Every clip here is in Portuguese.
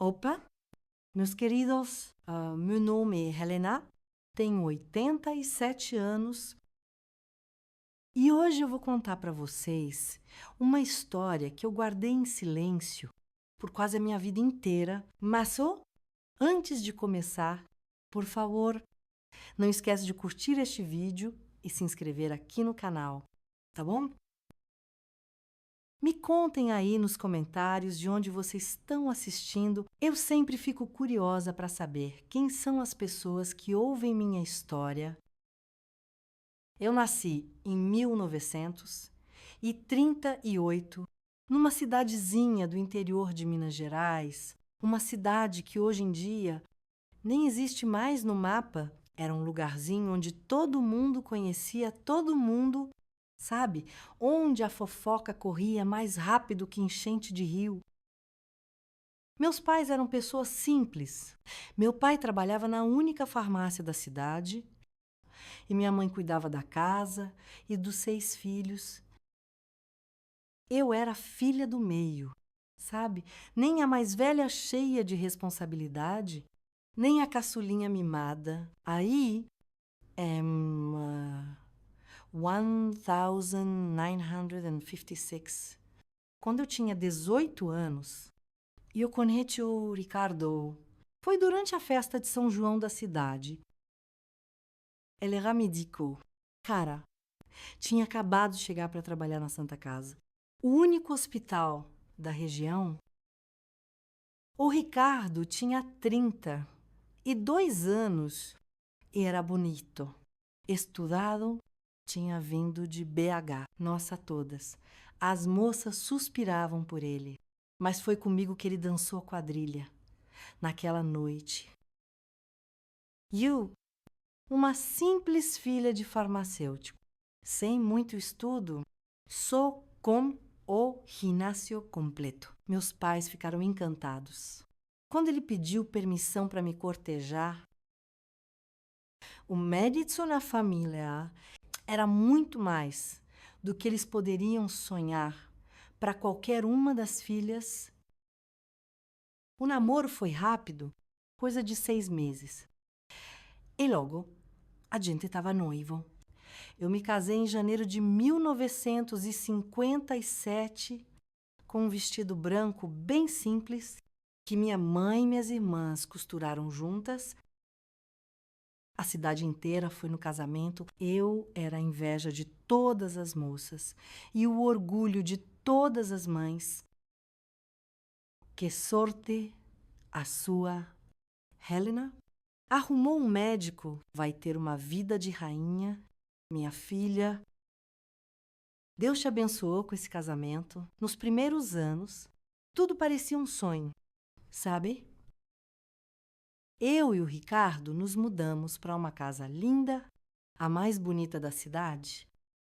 Opa, meus queridos, meu nome é Helena, tenho 87 anos e hoje eu vou contar para vocês uma história que eu guardei em silêncio por quase a minha vida inteira. Mas antes de começar, por favor, não esquece de curtir este vídeo e se inscrever aqui no canal, tá bom? Me contem aí nos comentários de onde vocês estão assistindo. Eu sempre fico curiosa para saber quem são as pessoas que ouvem minha história. Eu nasci em 1938, numa cidadezinha do interior de Minas Gerais, uma cidade que hoje em dia nem existe mais no mapa. Era um lugarzinho onde todo mundo conhecia todo mundo. Sabe, onde a fofoca corria mais rápido que enchente de rio. Meus pais eram pessoas simples. Meu pai trabalhava na única farmácia da cidade e minha mãe cuidava da casa e dos 6 filhos. Eu era filha do meio, sabe? Nem a mais velha cheia de responsabilidade, nem a caçulinha mimada. Aí, 1956. Quando eu tinha 18 anos, eu conheci o Ricardo. Foi durante a festa de São João da cidade. Ele era médico. Cara, tinha acabado de chegar para trabalhar na Santa Casa. O único hospital da região. O Ricardo tinha 32 anos e era bonito. Estudado, tinha vindo de BH. Nossa, todas. As moças suspiravam por ele. Mas foi comigo que ele dançou a quadrilha, naquela noite. Eu, uma simples filha de farmacêutico, sem muito estudo, só com o ginásio completo. Meus pais ficaram encantados. Quando ele pediu permissão para me cortejar, o mérito na família era muito mais do que eles poderiam sonhar para qualquer uma das filhas. O namoro foi rápido, coisa de 6 meses. E logo, a gente estava noivo. Eu me casei em janeiro de 1957 com um vestido branco bem simples que minha mãe e minhas irmãs costuraram juntas. A cidade inteira foi no casamento. Eu era a inveja de todas as moças e o orgulho de todas as mães. Que sorte a sua Helena. Arrumou um médico, vai ter uma vida de rainha, minha filha. Deus te abençoou com esse casamento. Nos primeiros anos, tudo parecia um sonho, sabe? Eu e o Ricardo nos mudamos para uma casa linda, a mais bonita da cidade.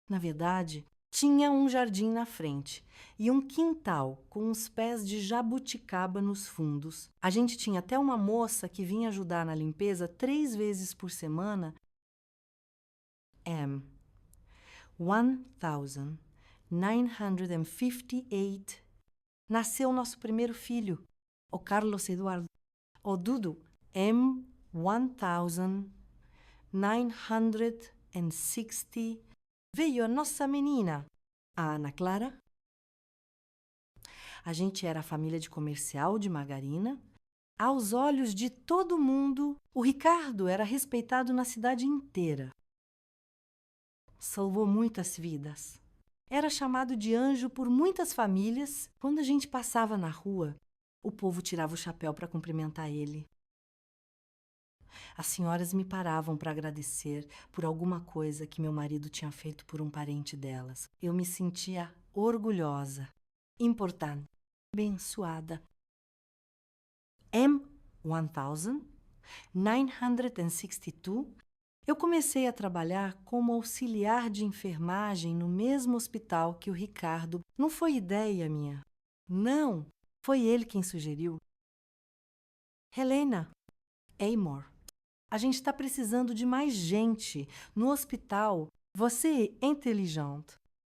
Na verdade, tinha um jardim na frente e um quintal com uns pés de jabuticaba nos fundos. A gente tinha até uma moça que vinha ajudar na limpeza 3 vezes por semana. 1958, nasceu nosso primeiro filho, o Carlos Eduardo. O Dudu, 1960, veio a nossa menina, a Ana Clara. A gente era a família de comercial de margarina. Aos olhos de todo mundo, o Ricardo era respeitado na cidade inteira. Salvou muitas vidas. Era chamado de anjo por muitas famílias. Quando a gente passava na rua, o povo tirava o chapéu para cumprimentar ele. As senhoras me paravam para agradecer por alguma coisa que meu marido tinha feito por um parente delas. Eu me sentia orgulhosa, importante, abençoada. 1962, eu comecei a trabalhar como auxiliar de enfermagem no mesmo hospital que o Ricardo. Não foi ideia minha. Não, foi ele quem sugeriu. Helena, Amor, a gente está precisando de mais gente no hospital. Você é inteligente,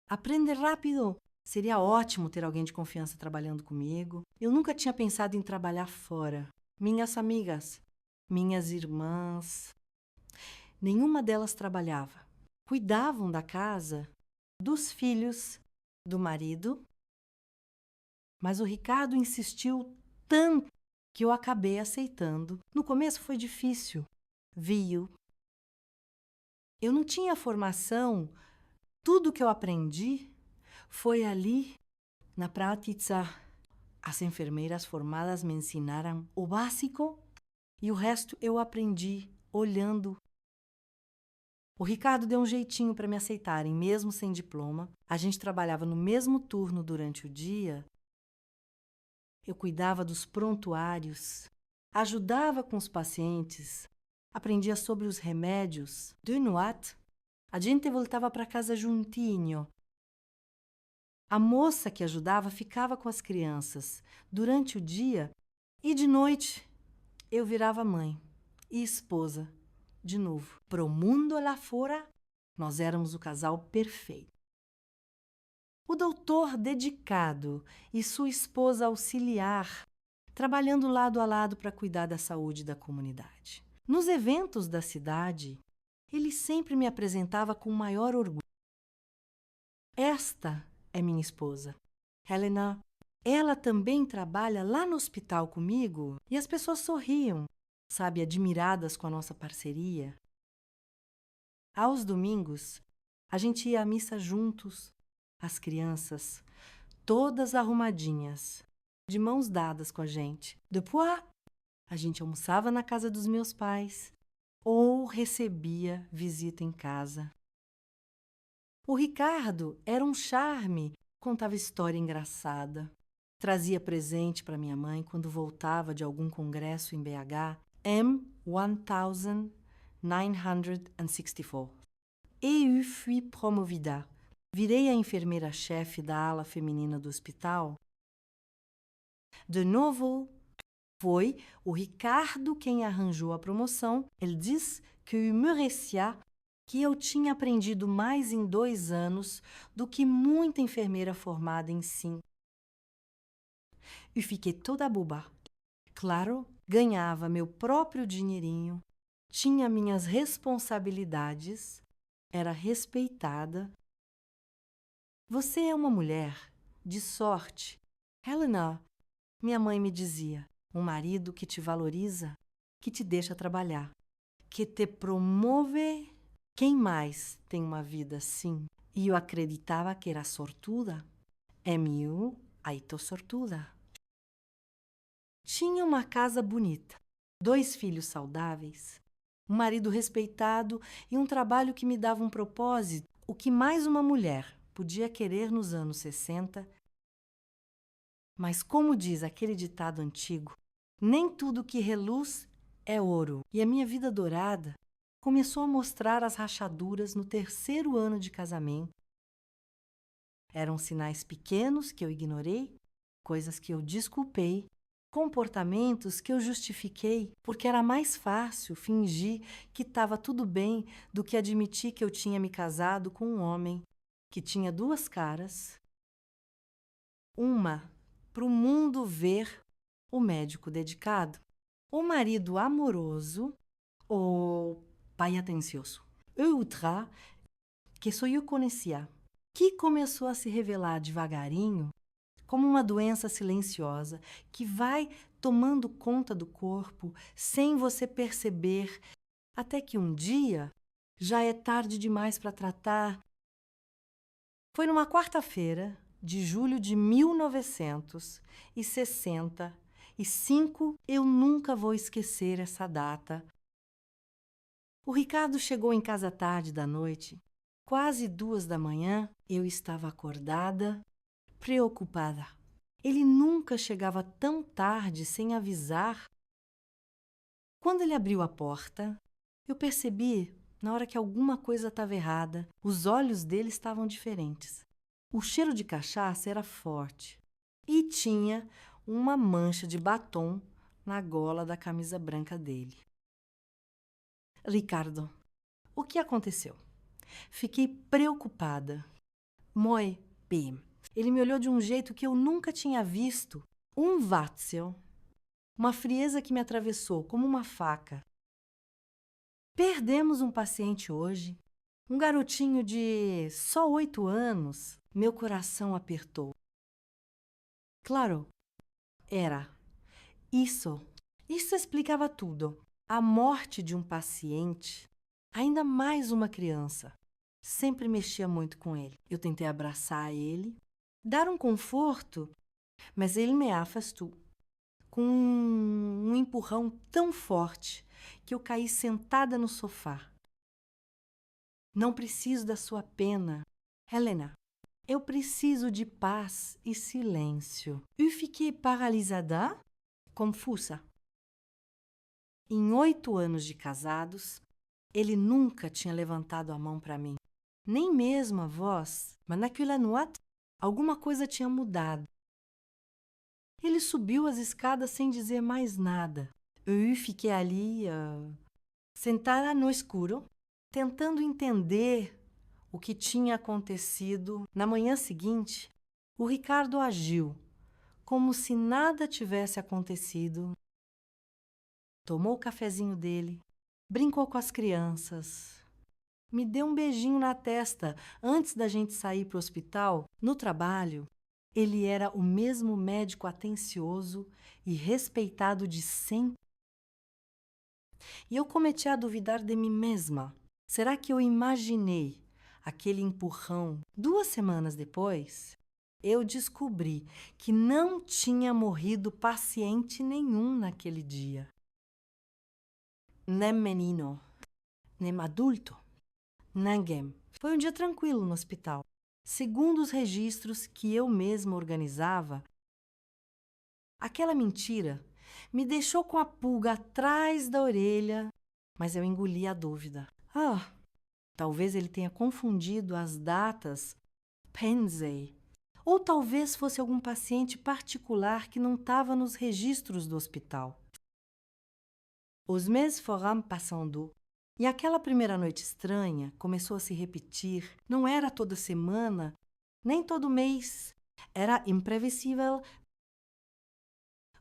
aprende rápido Seria ótimo ter alguém de confiança trabalhando comigo. Eu nunca tinha pensado em trabalhar fora. Minhas amigas, minhas irmãs, nenhuma delas trabalhava. Cuidavam da casa, dos filhos, do marido. Mas o Ricardo insistiu tanto que eu acabei aceitando. No começo foi difícil. Viu? Eu não tinha formação. Tudo que eu aprendi foi ali, na prática. As enfermeiras formadas me ensinaram o básico e o resto eu aprendi olhando. O Ricardo deu um jeitinho para me aceitarem, mesmo sem diploma. A gente trabalhava no mesmo turno durante o dia. Eu cuidava dos prontuários, ajudava com os pacientes, aprendia sobre os remédios. De noite, a gente voltava para casa juntinho. A moça que ajudava ficava com as crianças durante o dia e de noite eu virava mãe e esposa de novo. Pro mundo lá fora, nós éramos o casal perfeito. O doutor dedicado e sua esposa auxiliar, trabalhando lado a lado para cuidar da saúde da comunidade. Nos eventos da cidade, ele sempre me apresentava com o maior orgulho. Esta é minha esposa, Helena. Ela também trabalha lá no hospital comigo e as pessoas sorriam, sabe, admiradas com a nossa parceria. Aos domingos, a gente ia à missa juntos, as crianças, todas arrumadinhas, de mãos dadas com a gente. Depois, a gente almoçava na casa dos meus pais ou recebia visita em casa. O Ricardo era um charme, contava história engraçada, trazia presente para minha mãe quando voltava de algum congresso em BH, M1964. Et eu fui promovida. Virei a enfermeira-chefe da ala feminina do hospital. De novo, foi o Ricardo quem arranjou a promoção. Ele disse que eu merecia, que eu tinha aprendido mais em 2 anos do que muita enfermeira formada em 5. Eu fiquei toda boba. Claro, ganhava meu próprio dinheirinho, tinha minhas responsabilidades, era respeitada. Você é uma mulher de sorte. Helena, minha mãe me dizia, um marido que te valoriza, que te deixa trabalhar, que te promove. Quem mais tem uma vida assim? E eu acreditava que era sortuda. Eu, aí tô sortuda. Tinha uma casa bonita, 2 filhos saudáveis, um marido respeitado e um trabalho que me dava um propósito, o que mais uma mulher podia querer nos anos 60. Mas como diz aquele ditado antigo, nem tudo que reluz é ouro. E a minha vida dourada começou a mostrar as rachaduras no 3º ano de casamento. Eram sinais pequenos que eu ignorei, coisas que eu desculpei, comportamentos que eu justifiquei, porque era mais fácil fingir que estava tudo bem do que admitir que eu tinha me casado com um homem que tinha 2 caras. Uma para o mundo ver o médico dedicado, o marido amoroso, o pai atencioso. Outra, que só eu conhecia, que começou a se revelar devagarinho como uma doença silenciosa que vai tomando conta do corpo sem você perceber, até que um dia já é tarde demais para tratar. Foi numa quarta-feira de julho de 1965, eu nunca vou esquecer essa data. O Ricardo chegou em casa tarde da noite, quase 2 da manhã. Eu estava acordada, preocupada. Ele nunca chegava tão tarde sem avisar. Quando ele abriu a porta, eu percebi, na hora que alguma coisa estava errada, os olhos dele estavam diferentes. O cheiro de cachaça era forte e tinha uma mancha de batom na gola da camisa branca dele. Ricardo, o que aconteceu? Fiquei preocupada. Muy bem. Ele me olhou de um jeito que eu nunca tinha visto. Watzel. Uma frieza que me atravessou como uma faca. Perdemos um paciente hoje. Um garotinho de só 8 anos. Meu coração apertou. Claro, era. Isso explicava tudo. A morte de um paciente, ainda mais uma criança, sempre mexia muito com ele. Eu tentei abraçar ele, dar um conforto, mas ele me afastou com um empurrão tão forte que eu caí sentada no sofá. Não preciso da sua pena, Helena. Eu preciso de paz e silêncio. Eu fiquei paralisada, confusa. Em 8 anos de casados, ele nunca tinha levantado a mão para mim. Nem mesmo a voz, mas naquela noite, alguma coisa tinha mudado. Ele subiu as escadas sem dizer mais nada. Eu fiquei ali, sentada no escuro, tentando entender o que tinha acontecido. Na manhã seguinte, o Ricardo agiu como se nada tivesse acontecido. Tomou o cafezinho dele, brincou com as crianças, me deu um beijinho na testa antes da gente sair para o hospital. No trabalho, ele era o mesmo médico atencioso e respeitado de sempre. E eu cometi a duvidar de mim mesma. Será que eu imaginei aquele empurrão? 2 semanas depois, eu descobri que não tinha morrido paciente nenhum naquele dia. Nem menino, nem adulto, ninguém. Foi um dia tranquilo no hospital. Segundo os registros que eu mesma organizava, aquela mentira me deixou com a pulga atrás da orelha, mas eu engoli a dúvida. Talvez ele tenha confundido as datas Pensei. Ou talvez fosse algum paciente particular que não estava nos registros do hospital. Os meses foram passando e aquela primeira noite estranha começou a se repetir. Não era toda semana, nem todo mês. Era imprevisível.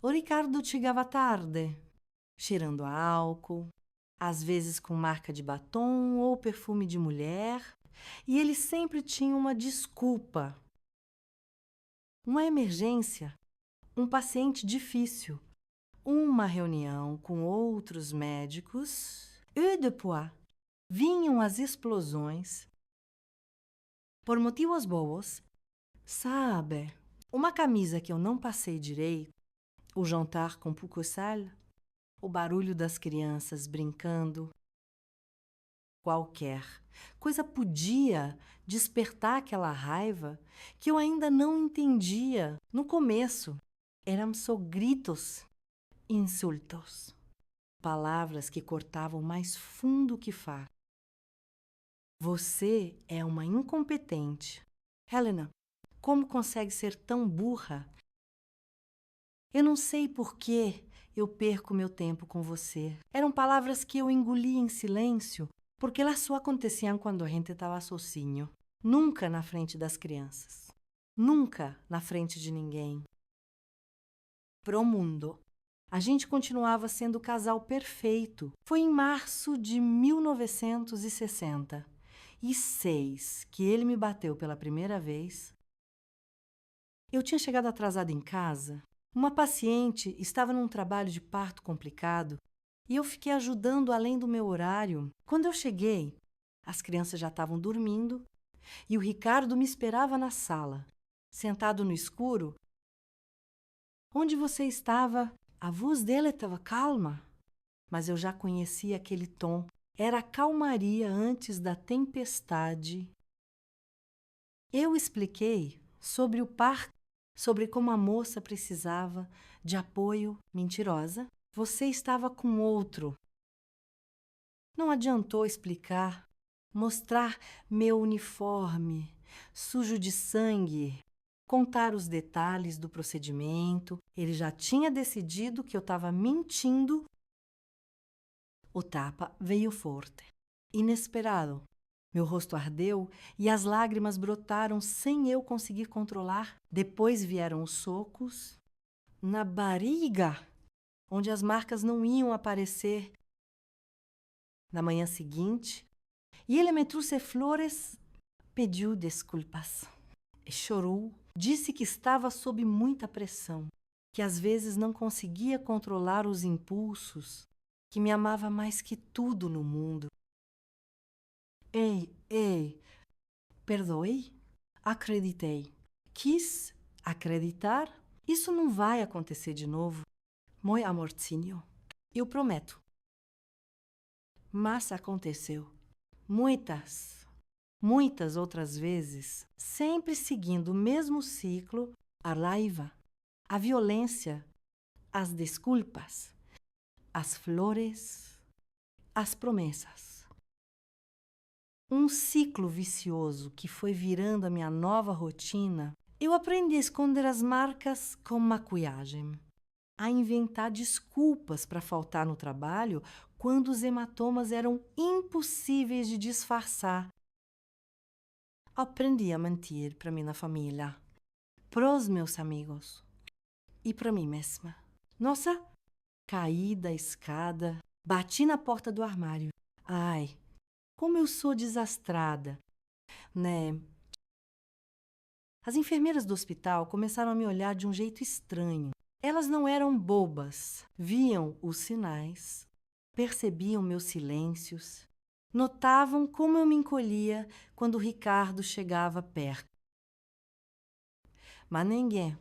O Ricardo chegava tarde, cheirando a álcool, às vezes com marca de batom ou perfume de mulher, e ele sempre tinha uma desculpa. Uma emergência, um paciente difícil, uma reunião com outros médicos, e depois vinham as explosões. Por motivos bobos, sabe, uma camisa que eu não passei direito, o jantar com pouco sal, o barulho das crianças brincando. Qualquer coisa podia despertar aquela raiva que eu ainda não entendia no começo. Eram só gritos, insultos, palavras que cortavam mais fundo que faca. Você é uma incompetente. Helena, como consegue ser tão burra? Eu não sei por que eu perco meu tempo com você. Eram palavras que eu engolia em silêncio, porque elas só aconteciam quando a gente estava sozinho. Nunca na frente das crianças. Nunca na frente de ninguém. Pro mundo. A gente continuava sendo o casal perfeito. Foi em março de 1966 que ele me bateu pela primeira vez. Eu tinha chegado atrasada em casa. Uma paciente estava num trabalho de parto complicado e eu fiquei ajudando além do meu horário. Quando eu cheguei, as crianças já estavam dormindo e o Ricardo me esperava na sala, sentado no escuro. Onde você estava? A voz dele estava calma, mas eu já conhecia aquele tom. Era a calmaria antes da tempestade. Eu expliquei sobre o parto, sobre como a moça precisava de apoio. Mentirosa, você estava com outro. Não adiantou explicar, mostrar meu uniforme, sujo de sangue, contar os detalhes do procedimento. Ele já tinha decidido que eu estava mentindo. O tapa veio forte, inesperado. Meu rosto ardeu e as lágrimas brotaram sem eu conseguir controlar. Depois vieram os socos na barriga, onde as marcas não iam aparecer. Na manhã seguinte, e ele me trouxe flores, pediu desculpas. Chorou, disse que estava sob muita pressão, que às vezes não conseguia controlar os impulsos, que me amava mais que tudo no mundo. Ei, perdoei? Acreditei. Quis acreditar? Isso não vai acontecer de novo. Meu amorzinho, eu prometo. Mas aconteceu. Muitas outras vezes, sempre seguindo o mesmo ciclo, a raiva, a violência, as desculpas, as flores, as promessas. Um ciclo vicioso que foi virando a minha nova rotina. Eu aprendi a esconder as marcas com maquiagem, a inventar desculpas para faltar no trabalho quando os hematomas eram impossíveis de disfarçar. Aprendi a mentir para minha família, para os meus amigos e para mim mesma. Nossa, caí da escada, bati na porta do armário. Ai, como eu sou desastrada, né? As enfermeiras do hospital começaram a me olhar de um jeito estranho. Elas não eram bobas, viam os sinais, percebiam meus silêncios, notavam como eu me encolhia quando o Ricardo chegava perto. Mas ninguém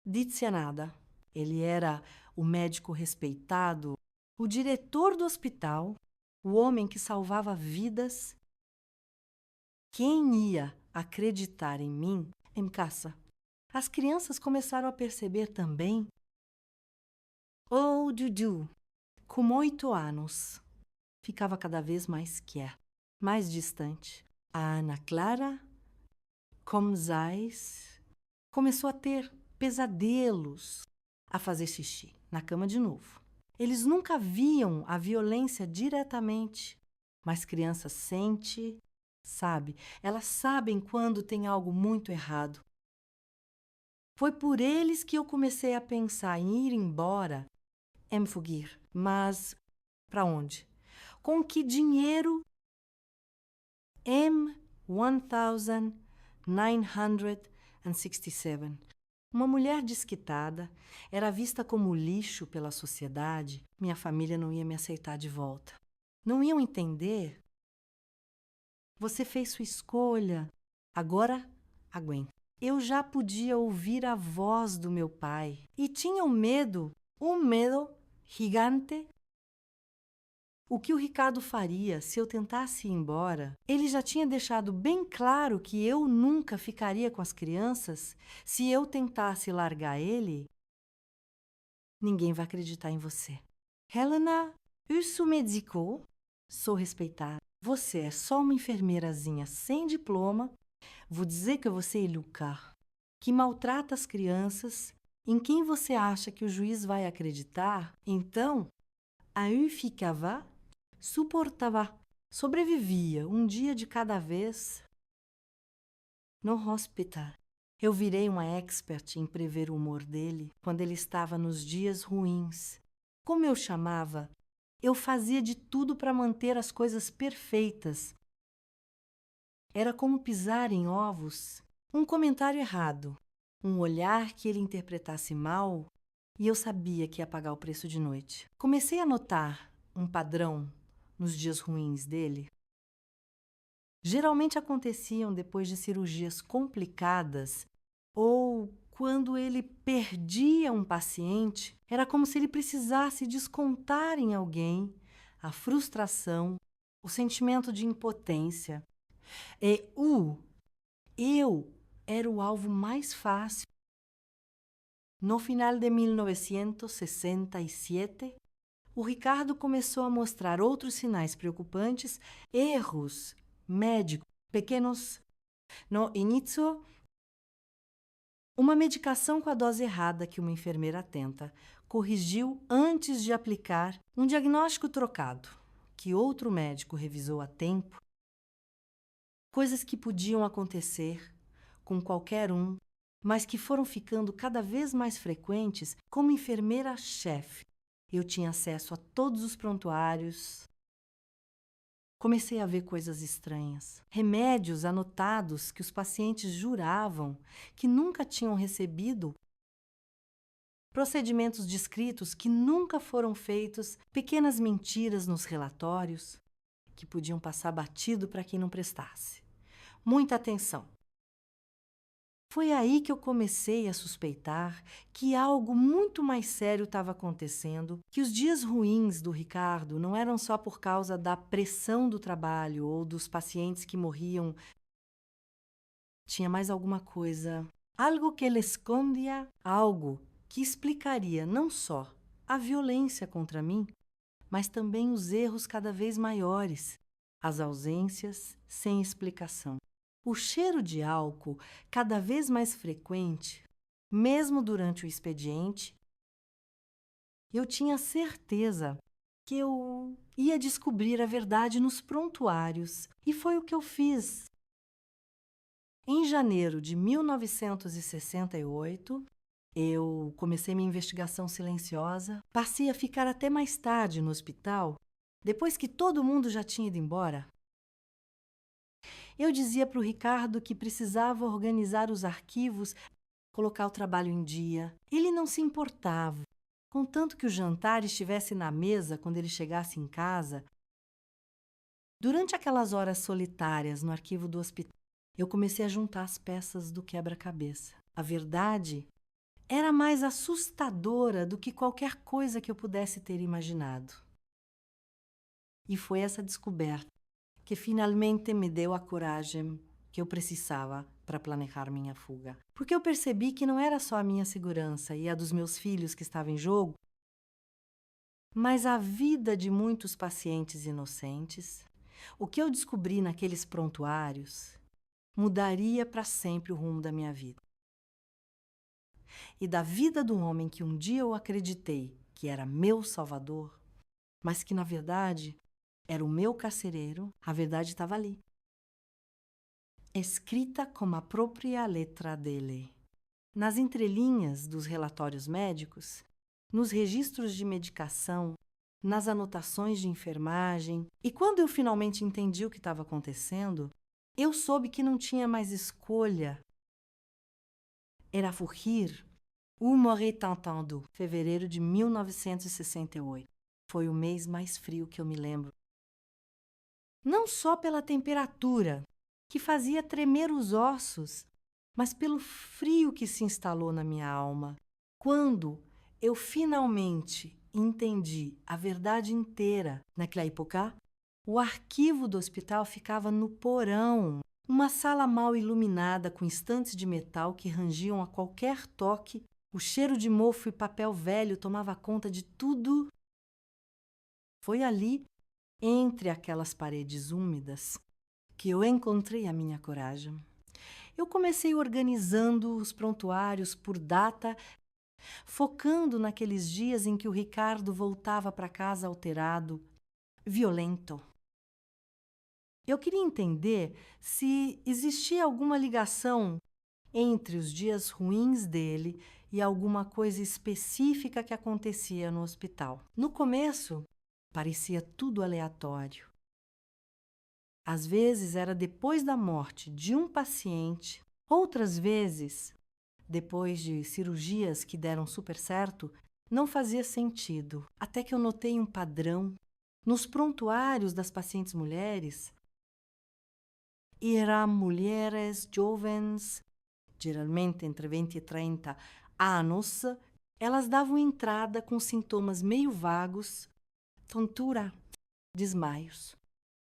disse nada. Ele era o médico respeitado, o diretor do hospital, o homem que salvava vidas. Quem ia acreditar em mim em casa? As crianças começaram a perceber também. Oh, Dudu, com 8 anos, ficava cada vez mais quieto, mais distante. A Ana Clara, como Zais, começou a ter pesadelos, a fazer xixi na cama de novo. Eles nunca viam a violência diretamente, mas criança sente, sabe? Elas sabem quando tem algo muito errado. Foi por eles que eu comecei a pensar em ir embora, em fugir. Mas para onde? Com que dinheiro? M1967. Uma mulher desquitada, era vista como lixo pela sociedade. Minha família não ia me aceitar de volta. Não iam entender. Você fez sua escolha. Agora, aguenta. Eu já podia ouvir a voz do meu pai. E tinha um medo gigante. O que o Ricardo faria se eu tentasse ir embora? Ele já tinha deixado bem claro que eu nunca ficaria com as crianças. Se eu tentasse largar ele, ninguém vai acreditar em você. Helena, isso médico, sou respeitada. Você é só uma enfermeirazinha sem diploma. Vou dizer que você é Luca, que maltrata as crianças. Em quem você acha que o juiz vai acreditar? Então, aí ficava, suportava, sobrevivia um dia de cada vez. No hospital, eu virei uma expert em prever o humor dele quando ele estava nos dias ruins. Como eu chamava, eu fazia de tudo para manter as coisas perfeitas. Era como pisar em ovos. Um comentário errado, um olhar que ele interpretasse mal, e eu sabia que ia pagar o preço de noite. Comecei a notar um padrão nos dias ruins dele. Geralmente aconteciam depois de cirurgias complicadas ou quando ele perdia um paciente. Era como se ele precisasse descontar em alguém a frustração, o sentimento de impotência. Eu era o alvo mais fácil. No final de 1967, o Ricardo começou a mostrar outros sinais preocupantes, erros médicos pequenos. No início, uma medicação com a dose errada que uma enfermeira atenta corrigiu antes de aplicar, um diagnóstico trocado, que outro médico revisou a tempo. Coisas que podiam acontecer com qualquer um, mas que foram ficando cada vez mais frequentes. Como enfermeira-chefe, eu tinha acesso a todos os prontuários. Comecei a ver coisas estranhas. Remédios anotados que os pacientes juravam que nunca tinham recebido. Procedimentos descritos que nunca foram feitos. Pequenas mentiras nos relatórios que podiam passar batido para quem não prestasse. Muita atenção. Foi aí que eu comecei a suspeitar que algo muito mais sério estava acontecendo, que os dias ruins do Ricardo não eram só por causa da pressão do trabalho ou dos pacientes que morriam. Tinha mais alguma coisa, algo que ele escondia, algo que explicaria não só a violência contra mim, mas também os erros cada vez maiores, as ausências sem explicação. O cheiro de álcool, cada vez mais frequente, mesmo durante o expediente, eu tinha certeza que eu ia descobrir a verdade nos prontuários, e foi o que eu fiz. Em janeiro de 1968, eu comecei minha investigação silenciosa, passei a ficar até mais tarde no hospital, depois que todo mundo já tinha ido embora. Eu dizia para o Ricardo que precisava organizar os arquivos, colocar o trabalho em dia. Ele não se importava, contanto que o jantar estivesse na mesa quando ele chegasse em casa. Durante aquelas horas solitárias no arquivo do hospital, eu comecei a juntar as peças do quebra-cabeça. A verdade era mais assustadora do que qualquer coisa que eu pudesse ter imaginado. E foi essa descoberta que finalmente me deu a coragem que eu precisava para planejar minha fuga. Porque eu percebi que não era só a minha segurança e a dos meus filhos que estava em jogo, mas a vida de muitos pacientes inocentes. O que eu descobri naqueles prontuários mudaria para sempre o rumo da minha vida. E da vida do homem que um dia eu acreditei que era meu salvador, mas que, na verdade, era o meu carcereiro, a verdade estava ali. Escrita com a própria letra dele. Nas entrelinhas dos relatórios médicos, nos registros de medicação, nas anotações de enfermagem. E quando eu finalmente entendi o que estava acontecendo, eu soube que não tinha mais escolha. Era fugir ou morrer tentando. Fevereiro de 1968. Foi o mês mais frio que eu me lembro. Não só pela temperatura, que fazia tremer os ossos, mas pelo frio que se instalou na minha alma. Quando eu finalmente entendi a verdade inteira naquela época, o arquivo do hospital ficava no porão, uma sala mal iluminada com estantes de metal que rangiam a qualquer toque. O cheiro de mofo e papel velho tomava conta de tudo. Foi ali, entre aquelas paredes úmidas, que eu encontrei a minha coragem. Eu comecei organizando os prontuários por data, focando naqueles dias em que o Ricardo voltava para casa alterado, violento. Eu queria entender se existia alguma ligação entre os dias ruins dele e alguma coisa específica que acontecia no hospital. No começo, parecia tudo aleatório. Às vezes era depois da morte de um paciente, outras vezes, depois de cirurgias que deram super certo, não fazia sentido. Até que eu notei um padrão. Nos prontuários das pacientes mulheres, eram mulheres jovens, geralmente entre 20 e 30 anos, elas davam entrada com sintomas meio vagos, tontura, desmaios,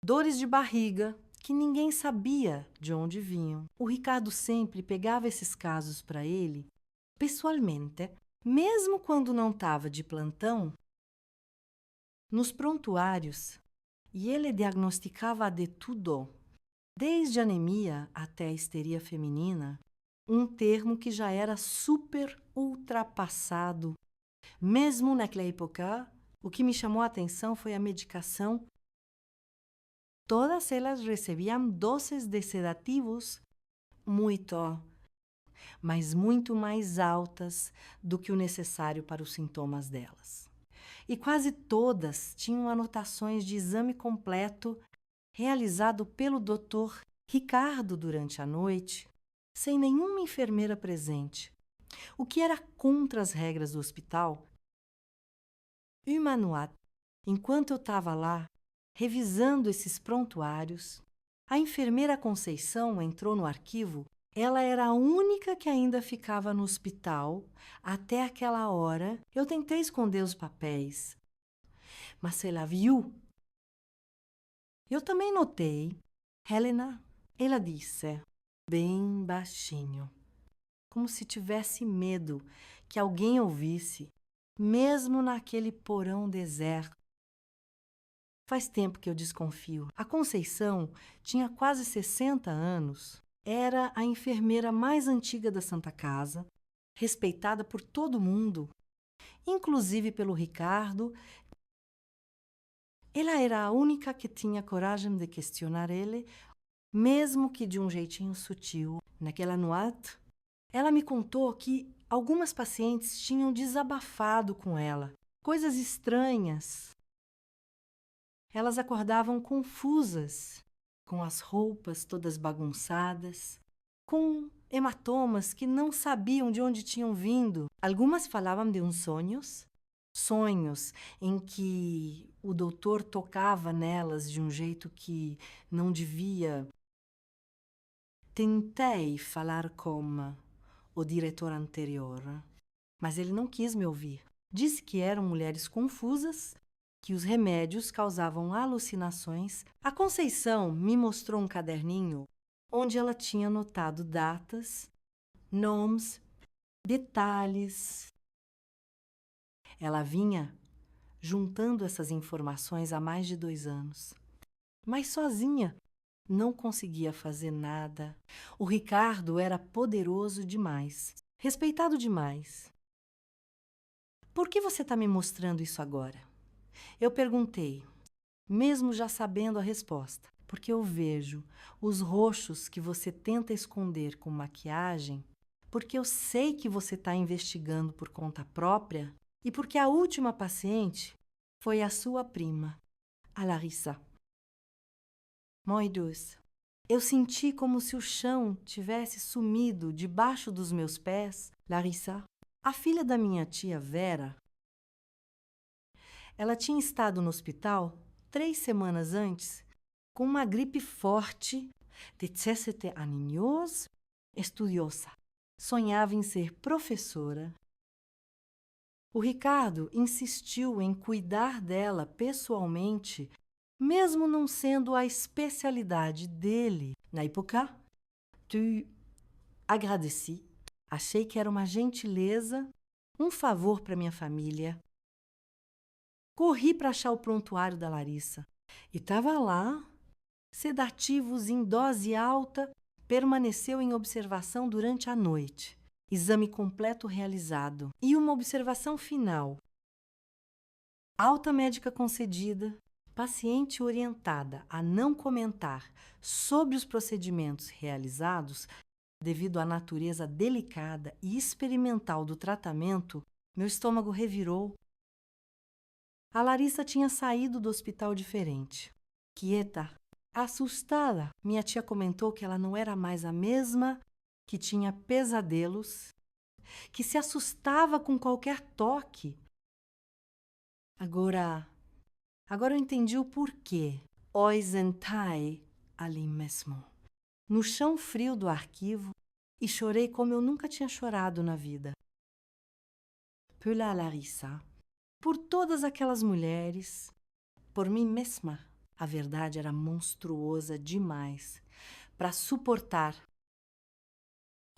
dores de barriga, que ninguém sabia de onde vinham. O Ricardo sempre pegava esses casos para ele, pessoalmente, mesmo quando não estava de plantão, nos prontuários, e ele diagnosticava de tudo, desde anemia até histeria feminina, um termo que já era super ultrapassado. Mesmo naquela época, o que me chamou a atenção foi a medicação Todas elas recebiam doses de sedativos mas muito mais altas do que o necessário para os sintomas delas. E quase todas tinham anotações de exame completo realizado pelo Dr. Ricardo durante a noite, sem nenhuma enfermeira presente, o que era contra as regras do hospital. Humanoat, enquanto eu estava lá, revisando esses prontuários, a enfermeira Conceição entrou no arquivo. Ela era a única que ainda ficava no hospital até aquela hora. Eu tentei esconder os papéis, mas ela viu. Eu também notei. Helena, ela disse, bem baixinho, como se tivesse medo que alguém ouvisse, mesmo naquele porão deserto. Faz tempo que eu desconfio. A Conceição tinha quase 60 anos. Era a enfermeira mais antiga da Santa Casa, respeitada por todo mundo, inclusive pelo Ricardo. Ela era a única que tinha coragem de questionar ele, mesmo que de um jeitinho sutil. Naquela noite, ela me contou que algumas pacientes tinham desabafado com ela, coisas estranhas. Elas acordavam confusas, com as roupas todas bagunçadas, com hematomas que não sabiam de onde tinham vindo. Algumas falavam de uns sonhos em que o doutor tocava nelas de um jeito que não devia. Tentei falar com o diretor anterior, mas ele não quis me ouvir. Disse que eram mulheres confusas, que os remédios causavam alucinações. A Conceição me mostrou um caderninho onde ela tinha anotado datas, nomes, detalhes. Ela vinha juntando essas informações há mais de 2 anos, mas sozinha não conseguia fazer nada. O Ricardo era poderoso demais, respeitado demais. Por que você está me mostrando isso agora? Eu perguntei, mesmo já sabendo a resposta, porque eu vejo os roxos que você tenta esconder com maquiagem, porque eu sei que você está investigando por conta própria e porque a última paciente foi a sua prima, a Larissa. Moidus, eu senti como se o chão tivesse sumido debaixo dos meus pés. Larissa, a filha da minha tia Vera, ela tinha estado no hospital 3 semanas antes com uma gripe forte, de aninhos, estudiosa. Sonhava em ser professora. O Ricardo insistiu em cuidar dela pessoalmente, mesmo não sendo a especialidade dele. Na época, agradeci. Achei que era uma gentileza, um favor para minha família. Corri para achar o prontuário da Larissa. E estava lá, sedativos em dose alta, permaneceu em observação durante a noite. Exame completo realizado. E uma observação final. Alta médica concedida, paciente orientada a não comentar sobre os procedimentos realizados devido à natureza delicada e experimental do tratamento. Meu estômago revirou. A Larissa tinha saído do hospital diferente. Quieta, assustada, minha tia comentou que ela não era mais a mesma, que tinha pesadelos, que se assustava com qualquer toque. Agora eu entendi o porquê. Sentei ali mesmo, no chão frio do arquivo, e chorei como eu nunca tinha chorado na vida. Pela Larissa, por todas aquelas mulheres, por mim mesma. A verdade era monstruosa demais para suportar.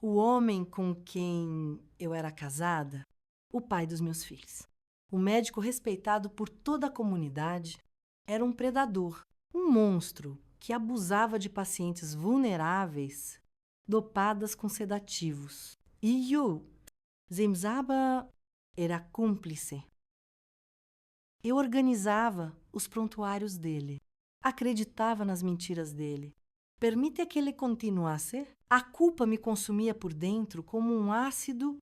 O homem com quem eu era casada, o pai dos meus filhos, o médico respeitado por toda a comunidade, era um predador, um monstro que abusava de pacientes vulneráveis, dopadas com sedativos. E eu, Zemzaba, era cúmplice. Eu organizava os prontuários dele. Acreditava nas mentiras dele. Permite que ele continuasse? A culpa me consumia por dentro como um ácido.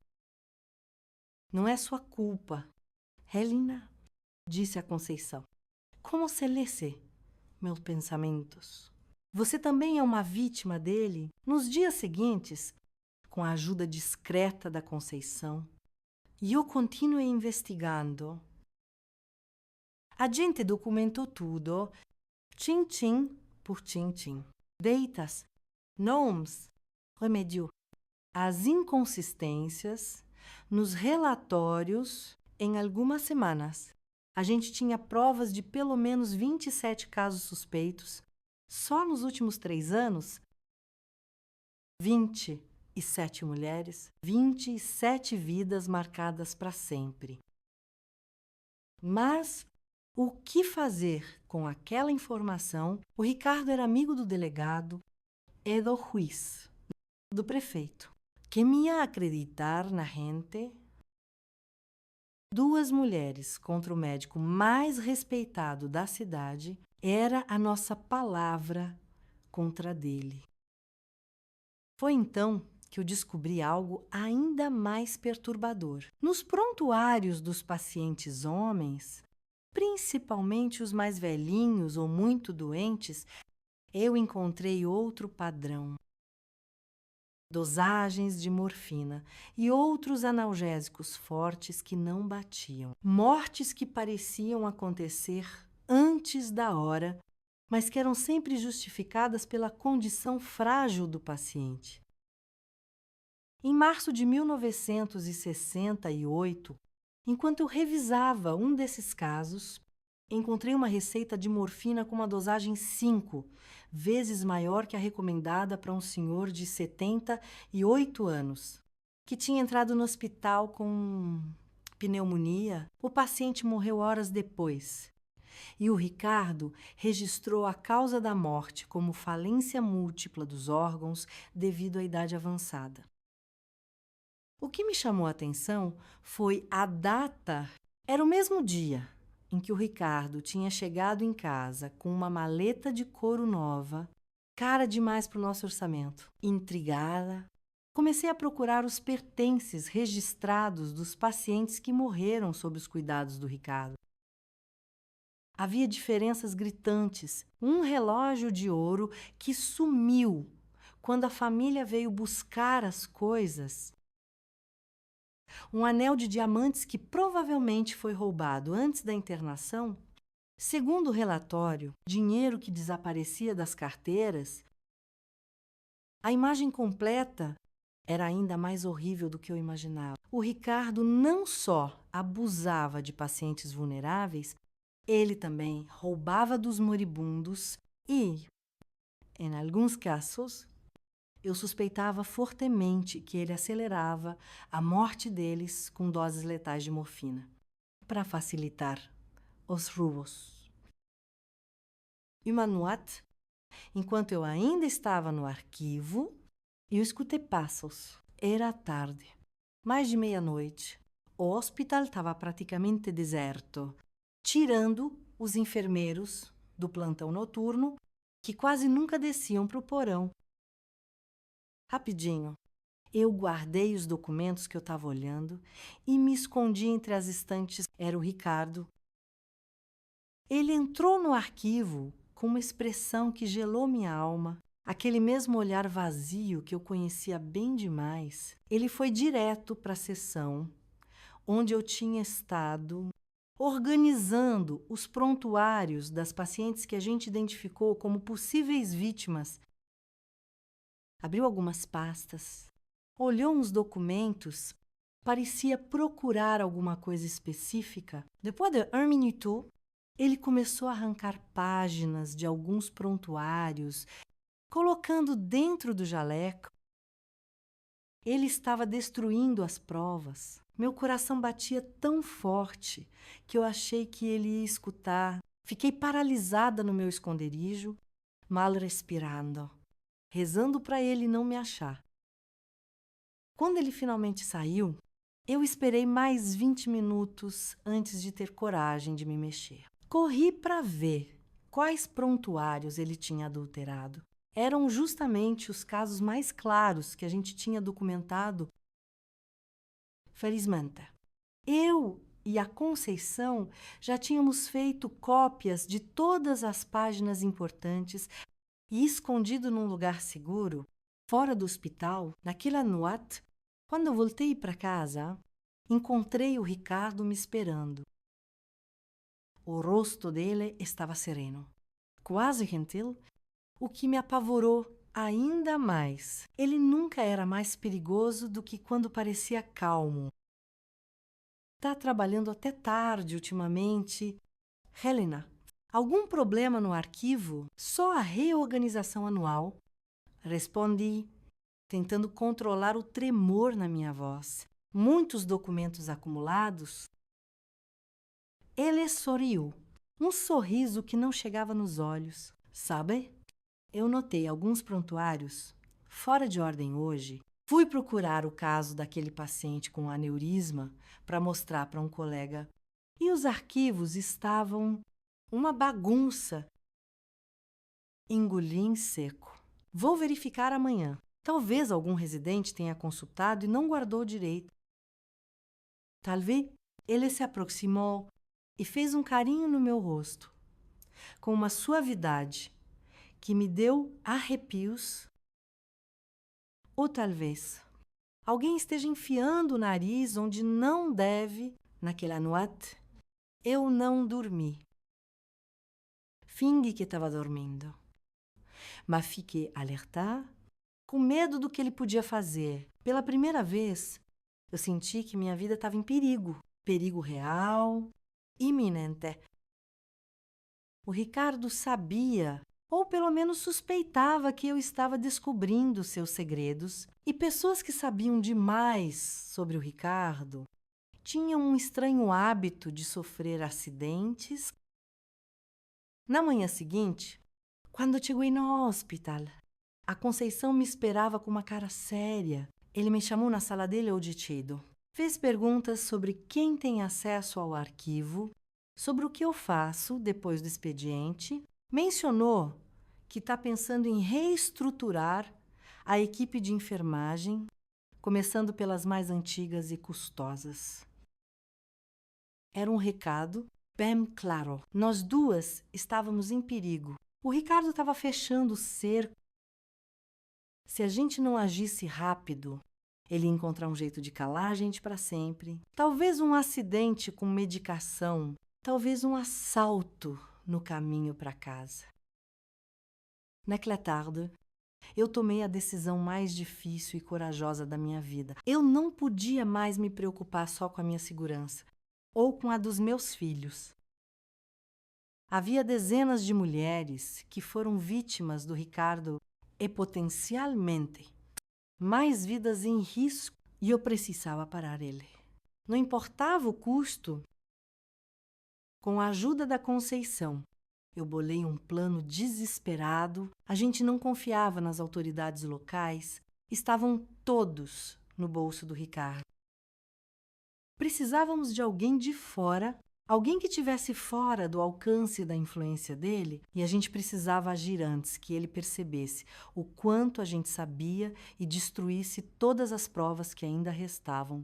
Não é sua culpa, Helena, disse a Conceição. Como se lesse meus pensamentos. Você também é uma vítima dele? Nos dias seguintes, com a ajuda discreta da Conceição, eu continuei investigando. A gente documentou tudo, tintim por tintim. Datas, nomes, remediou as inconsistências nos relatórios em algumas semanas. A gente tinha provas de pelo menos 27 casos suspeitos. Só nos últimos 3 anos, 27 mulheres, 27 vidas marcadas para sempre. Mas o que fazer com aquela informação? O Ricardo era amigo do delegado e do juiz, do prefeito, que me ia acreditar na gente. 2 mulheres contra o médico mais respeitado da cidade era a nossa palavra contra a dele. Foi então que eu descobri algo ainda mais perturbador. Nos prontuários dos pacientes homens, principalmente os mais velhinhos ou muito doentes, eu encontrei outro padrão. Dosagens de morfina e outros analgésicos fortes que não batiam. Mortes que pareciam acontecer antes da hora, mas que eram sempre justificadas pela condição frágil do paciente. Em março de 1968, enquanto eu revisava um desses casos, encontrei uma receita de morfina com uma dosagem 5 vezes maior que a recomendada para um senhor de 78 anos, que tinha entrado no hospital com pneumonia. O paciente morreu horas depois. E o Ricardo registrou a causa da morte como falência múltipla dos órgãos devido à idade avançada. O que me chamou a atenção foi a data. Era o mesmo dia em que o Ricardo tinha chegado em casa com uma maleta de couro nova, cara demais para o nosso orçamento. Intrigada, comecei a procurar os pertences registrados dos pacientes que morreram sob os cuidados do Ricardo. Havia diferenças gritantes. Um relógio de ouro que sumiu quando a família veio buscar as coisas. Um anel de diamantes que provavelmente foi roubado antes da internação. Segundo o relatório, dinheiro que desaparecia das carteiras. A imagem completa era ainda mais horrível do que eu imaginava. O Ricardo não só abusava de pacientes vulneráveis, ele também roubava dos moribundos e, em alguns casos, eu suspeitava fortemente que ele acelerava a morte deles com doses letais de morfina, para facilitar os roubos. Uma noite, enquanto eu ainda estava no arquivo, eu escutei passos. Era tarde, mais de meia-noite. O hospital estava praticamente deserto, tirando os enfermeiros do plantão noturno, que quase nunca desciam para o porão. Rapidinho, eu guardei os documentos que eu estava olhando e me escondi entre as estantes. Era o Ricardo. Ele entrou no arquivo com uma expressão que gelou minha alma, aquele mesmo olhar vazio que eu conhecia bem demais. Ele foi direto para a sessão onde eu tinha estado organizando os prontuários das pacientes que a gente identificou como possíveis vítimas. Abriu algumas pastas, olhou uns documentos, parecia procurar alguma coisa específica. Depois de 1 minuto, ele começou a arrancar páginas de alguns prontuários, colocando dentro do jaleco. Ele estava destruindo as provas. Meu coração batia tão forte que eu achei que ele ia escutar. Fiquei paralisada no meu esconderijo, mal respirando, rezando para ele não me achar. Quando ele finalmente saiu, eu esperei mais 20 minutos antes de ter coragem de me mexer. Corri para ver quais prontuários ele tinha adulterado. Eram justamente os casos mais claros que a gente tinha documentado. Felizmente, eu e a Conceição já tínhamos feito cópias de todas as páginas importantes e, escondido num lugar seguro, fora do hospital, naquela noite, quando eu voltei para casa, encontrei o Ricardo me esperando. O rosto dele estava sereno, quase gentil, o que me apavorou ainda mais. Ele nunca era mais perigoso do que quando parecia calmo. Tá trabalhando até tarde ultimamente. Helena, algum problema no arquivo? Só a reorganização anual. Respondi, tentando controlar o tremor na minha voz. Muitos documentos acumulados? Ele sorriu, um sorriso que não chegava nos olhos. Sabe? Eu notei alguns prontuários fora de ordem hoje. Fui procurar o caso daquele paciente com aneurisma para mostrar para um colega. E os arquivos estavam uma bagunça. Engoli em seco. Vou verificar amanhã. Talvez algum residente tenha consultado e não guardou direito. Talvez ele se aproximou e fez um carinho no meu rosto, com uma suavidade que me deu arrepios. Ou talvez alguém esteja enfiando o nariz onde não deve. Naquela noite, eu não dormi. Fingi que estava dormindo, mas fiquei alerta, com medo do que ele podia fazer. Pela primeira vez, eu senti que minha vida estava em perigo. Perigo real, iminente. O Ricardo sabia, ou pelo menos suspeitava, que eu estava descobrindo seus segredos, e pessoas que sabiam demais sobre o Ricardo tinham um estranho hábito de sofrer acidentes. Na manhã seguinte, quando eu cheguei no hospital, a Conceição me esperava com uma cara séria. Ele me chamou na sala dele auditido. Fez perguntas sobre quem tem acesso ao arquivo, sobre o que eu faço depois do expediente. Mencionou que está pensando em reestruturar a equipe de enfermagem, começando pelas mais antigas e custosas. Era um recado bem claro. Nós duas estávamos em perigo. O Ricardo estava fechando o cerco. Se a gente não agisse rápido, ele ia encontrar um jeito de calar a gente para sempre. Talvez um acidente com medicação, talvez um assalto no caminho para casa. Naquela tarde, eu tomei a decisão mais difícil e corajosa da minha vida. Eu não podia mais me preocupar só com a minha segurança ou com a dos meus filhos. Havia dezenas de mulheres que foram vítimas do Ricardo e potencialmente mais vidas em risco, e eu precisava parar ele. Não importava o custo. Com a ajuda da Conceição, eu bolei um plano desesperado. A gente não confiava nas autoridades locais. Estavam todos no bolso do Ricardo. Precisávamos de alguém de fora, alguém que estivesse fora do alcance da influência dele, e a gente precisava agir antes que ele percebesse o quanto a gente sabia e destruísse todas as provas que ainda restavam.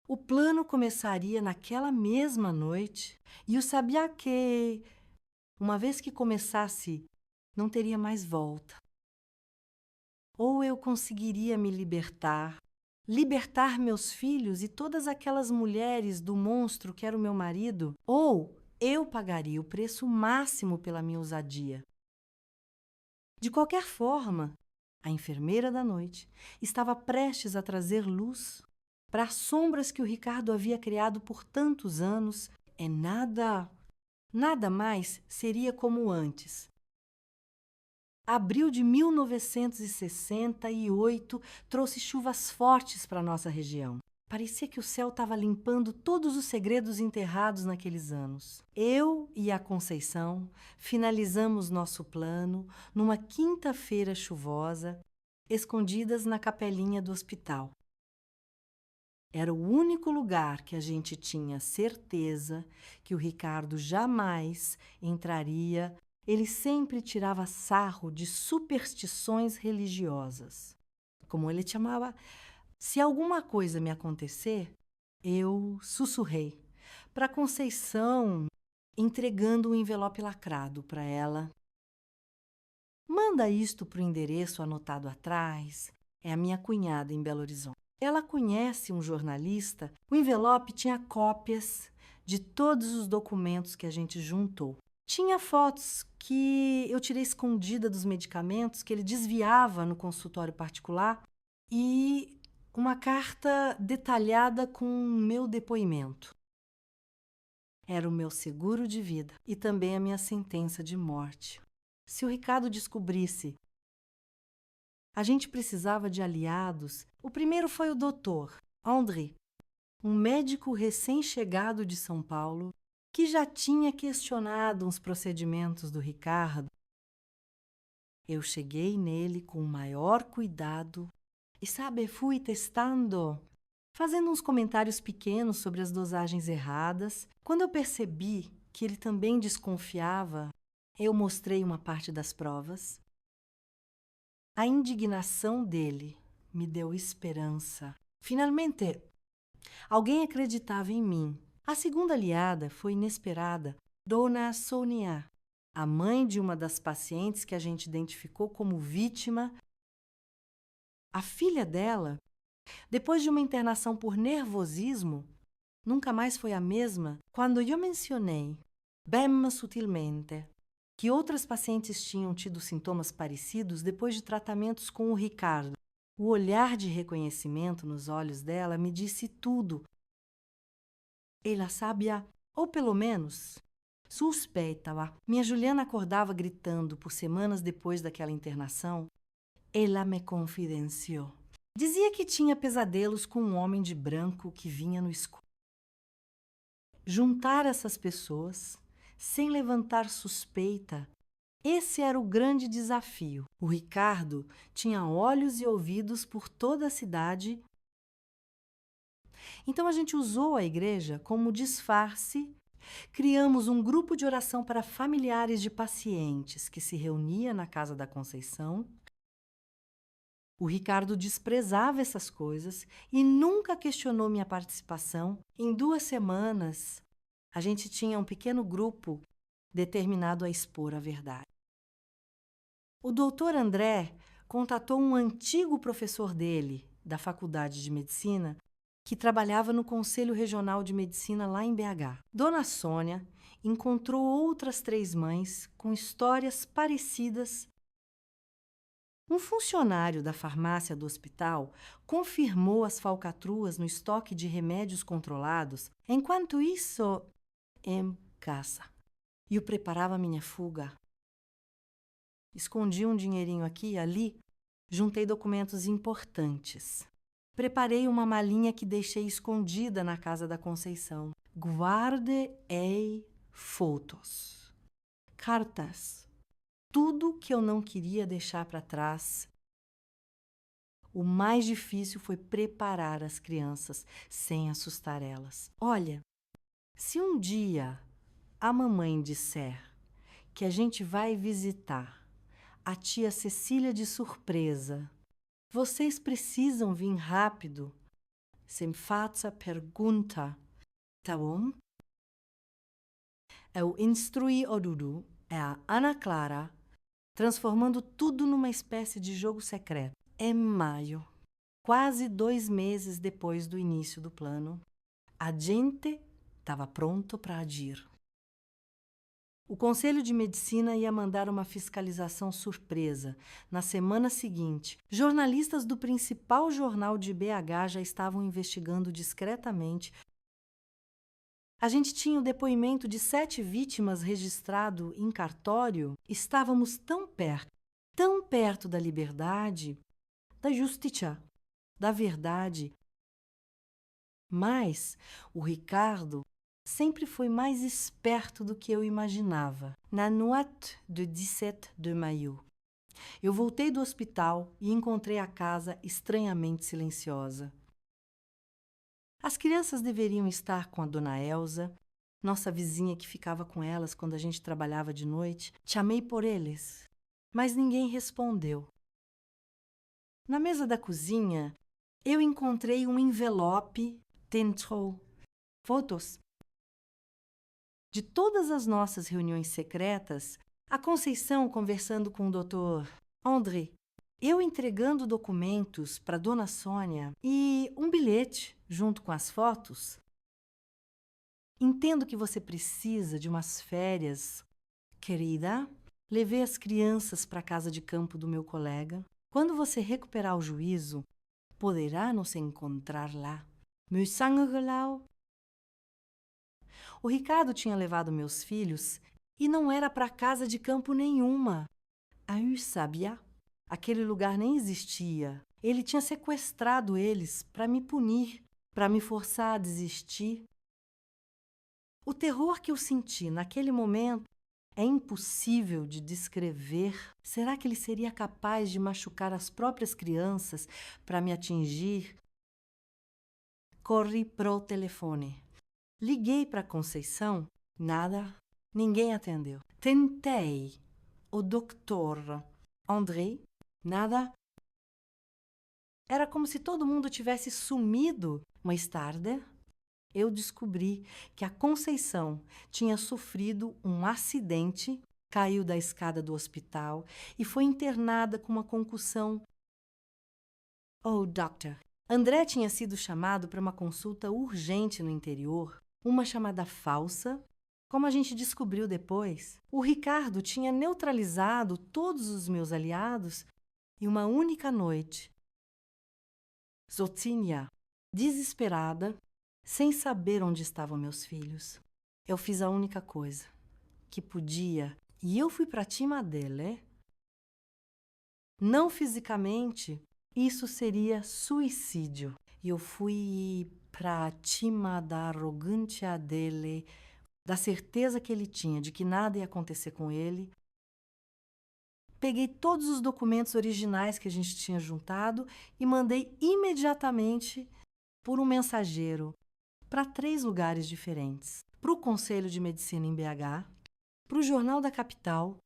O plano começaria naquela mesma noite, e eu sabia que, uma vez que começasse, não teria mais volta. Ou eu conseguiria me libertar meus filhos e todas aquelas mulheres do monstro que era o meu marido, ou eu pagaria o preço máximo pela minha ousadia. De qualquer forma, a enfermeira da noite estava prestes a trazer luz para as sombras que o Ricardo havia criado por tantos anos, e nada mais seria como antes. Abril de 1968 trouxe chuvas fortes para nossa região. Parecia que o céu estava limpando todos os segredos enterrados naqueles anos. Eu e a Conceição finalizamos nosso plano numa quinta-feira chuvosa, escondidas na capelinha do hospital. Era o único lugar que a gente tinha certeza que o Ricardo jamais entraria. Ele sempre tirava sarro de superstições religiosas. Como ele chamava, se alguma coisa me acontecer, eu sussurrei para Conceição, entregando um envelope lacrado para ela. Manda isto para o endereço anotado atrás. É a minha cunhada em Belo Horizonte. Ela conhece um jornalista. O envelope tinha cópias de todos os documentos que a gente juntou. Tinha fotos que eu tirei escondida dos medicamentos que ele desviava no consultório particular e uma carta detalhada com meu depoimento. Era o meu seguro de vida e também a minha sentença de morte. Se o Ricardo descobrisse, a gente precisava de aliados. O primeiro foi o doutor André, um médico recém-chegado de São Paulo, que já tinha questionado uns procedimentos do Ricardo. Eu cheguei nele com o maior cuidado e, sabe, fui testando, fazendo uns comentários pequenos sobre as dosagens erradas. Quando eu percebi que ele também desconfiava, eu mostrei uma parte das provas. A indignação dele me deu esperança. Finalmente, alguém acreditava em mim. A segunda aliada foi inesperada, Dona Sônia, a mãe de uma das pacientes que a gente identificou como vítima. A filha dela, depois de uma internação por nervosismo, nunca mais foi a mesma quando eu mencionei, bem sutilmente, que outras pacientes tinham tido sintomas parecidos depois de tratamentos com o Ricardo. O olhar de reconhecimento nos olhos dela me disse tudo. Ela sabia, ou pelo menos suspeitava. Minha Juliana acordava gritando por semanas depois daquela internação. Ela me confidenciou. Dizia que tinha pesadelos com um homem de branco que vinha no escuro. Juntar essas pessoas sem levantar suspeita, esse era o grande desafio. O Ricardo tinha olhos e ouvidos por toda a cidade. Então a gente usou a igreja como disfarce. Criamos um grupo de oração para familiares de pacientes que se reunia na Casa da Conceição. O Ricardo desprezava essas coisas e nunca questionou minha participação. Em 2 semanas, a gente tinha um pequeno grupo determinado a expor a verdade. O doutor André contatou um antigo professor dele, da Faculdade de Medicina, que trabalhava no Conselho Regional de Medicina lá em BH. Dona Sônia encontrou outras 3 mães com histórias parecidas. Um funcionário da farmácia do hospital confirmou as falcatruas no estoque de remédios controlados. Enquanto isso, em casa. E eu preparava minha fuga. Escondi um dinheirinho aqui e ali, juntei documentos importantes. Preparei uma malinha que deixei escondida na casa da Conceição. Guardei fotos, cartas, tudo que eu não queria deixar para trás. O mais difícil foi preparar as crianças sem assustar elas. Olha, se um dia a mamãe disser que a gente vai visitar a tia Cecília de surpresa, vocês precisam vir rápido. Sem faça pergunta, tá bom? Eu instruí o Dudu, a Ana Clara, transformando tudo numa espécie de jogo secreto. Em maio, quase 2 meses depois do início do plano, a gente estava pronto para agir. O Conselho de Medicina ia mandar uma fiscalização surpresa. Na semana seguinte, jornalistas do principal jornal de BH já estavam investigando discretamente. A gente tinha o depoimento de 7 vítimas registrado em cartório. Estávamos tão perto da liberdade, da justiça, da verdade. Mas o Ricardo sempre foi mais esperto do que eu imaginava. Na noite de 17 de maio, eu voltei do hospital e encontrei a casa estranhamente silenciosa. As crianças deveriam estar com a dona Elsa, nossa vizinha que ficava com elas quando a gente trabalhava de noite. Chamei por eles, mas ninguém respondeu. Na mesa da cozinha, eu encontrei um envelope dentro fotos. De todas as nossas reuniões secretas, a Conceição conversando com o Dr. André, eu entregando documentos para Dona Sônia e um bilhete junto com as fotos. Entendo que você precisa de umas férias, querida. Levei as crianças para a casa de campo do meu colega. Quando você recuperar o juízo, poderá nos encontrar lá. Me sangrelau. O Ricardo tinha levado meus filhos e não era para casa de campo nenhuma. A Usabia, aquele lugar nem existia. Ele tinha sequestrado eles para me punir, para me forçar a desistir. O terror que eu senti naquele momento é impossível de descrever. Será que ele seria capaz de machucar as próprias crianças para me atingir? Corri pro telefone. Liguei para Conceição, nada, ninguém atendeu. Tentei o Dr. André, nada. Era como se todo mundo tivesse sumido. Mais tarde, eu descobri que a Conceição tinha sofrido um acidente, caiu da escada do hospital e foi internada com uma concussão. Oh, doctor. André tinha sido chamado para uma consulta urgente no interior, uma chamada falsa. Como a gente descobriu depois, o Ricardo tinha neutralizado todos os meus aliados em uma única noite. Zotinha, desesperada, sem saber onde estavam meus filhos. Eu fiz a única coisa que podia e eu fui para cima dele. Não fisicamente, isso seria suicídio. E eu fui para cima da arrogância dele, da certeza que ele tinha de que nada ia acontecer com ele. Peguei todos os documentos originais que a gente tinha juntado e mandei imediatamente por um mensageiro para 3 lugares diferentes. Para o Conselho de Medicina em BH, para o Jornal da Capital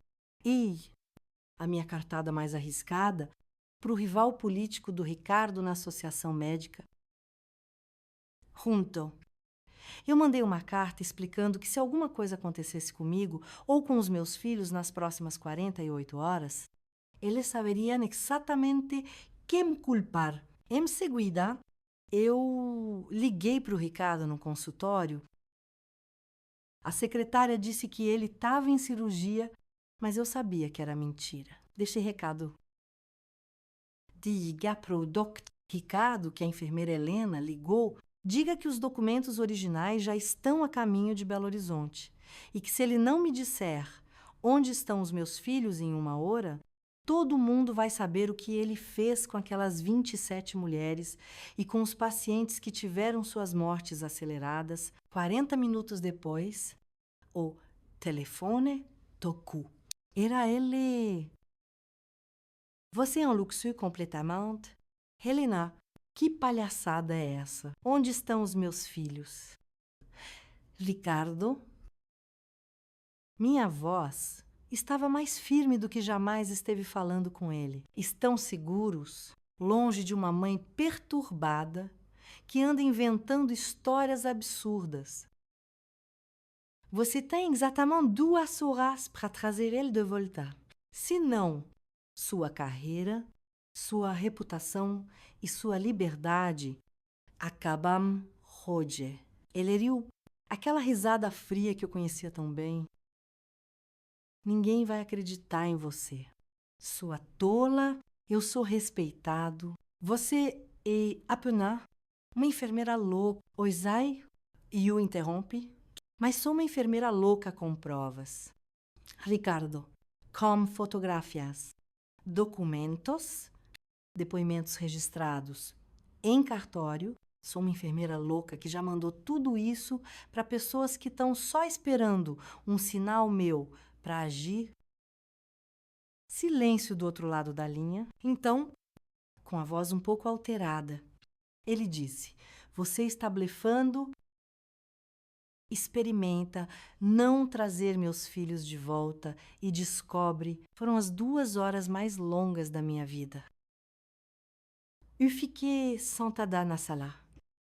e, a minha cartada mais arriscada, para o rival político do Ricardo na Associação Médica. Junto. Eu mandei uma carta explicando que se alguma coisa acontecesse comigo ou com os meus filhos nas próximas 48 horas, eles saberiam exatamente quem culpar. Em seguida, eu liguei para o Ricardo no consultório. A secretária disse que ele estava em cirurgia, mas eu sabia que era mentira. Deixei recado. Diga para o Dr. Ricardo que a enfermeira Helena ligou. Diga que os documentos originais já estão a caminho de Belo Horizonte e que se ele não me disser onde estão os meus filhos em 1 hora, todo mundo vai saber o que ele fez com aquelas 27 mulheres e com os pacientes que tiveram suas mortes aceleradas. 40 minutos depois, o telefone tocou. Era ele. Você é um luxo completamente? Helena, que palhaçada é essa? Onde estão os meus filhos? Ricardo? Minha voz estava mais firme do que jamais esteve falando com ele. Estão seguros, longe de uma mãe perturbada que anda inventando histórias absurdas. Você tem exatamente 2 horas para trazer ele de volta. Se não, sua carreira, sua reputação e sua liberdade acabam hoje. Ele riu, aquela risada fria que eu conhecia tão bem. Ninguém vai acreditar em você. Sua tola, eu sou respeitado. Você é apenas uma enfermeira louca. Oisai e o interrompe. Mas sou uma enfermeira louca com provas. Ricardo, com fotografias, documentos, depoimentos registrados em cartório. Sou uma enfermeira louca que já mandou tudo isso para pessoas que estão só esperando um sinal meu para agir. Silêncio do outro lado da linha. Então, com a voz um pouco alterada, ele disse: Você está blefando? Experimenta não trazer meus filhos de volta e descobre. Foram as 2 horas mais longas da minha vida. Eu fiquei sentada na sala,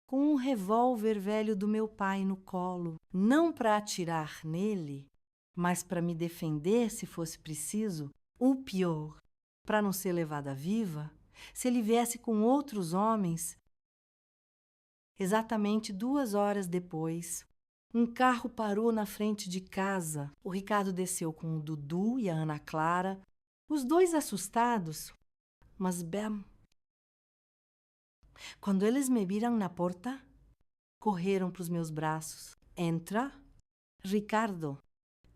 com um revólver velho do meu pai no colo, não para atirar nele, mas para me defender se fosse preciso, ou pior, para não ser levada viva, se ele viesse com outros homens. Exatamente 2 horas depois, um carro parou na frente de casa. O Ricardo desceu com o Dudu e a Ana Clara, os dois assustados, mas bem. Quando eles me viram na porta, correram para os meus braços. Entra, Ricardo.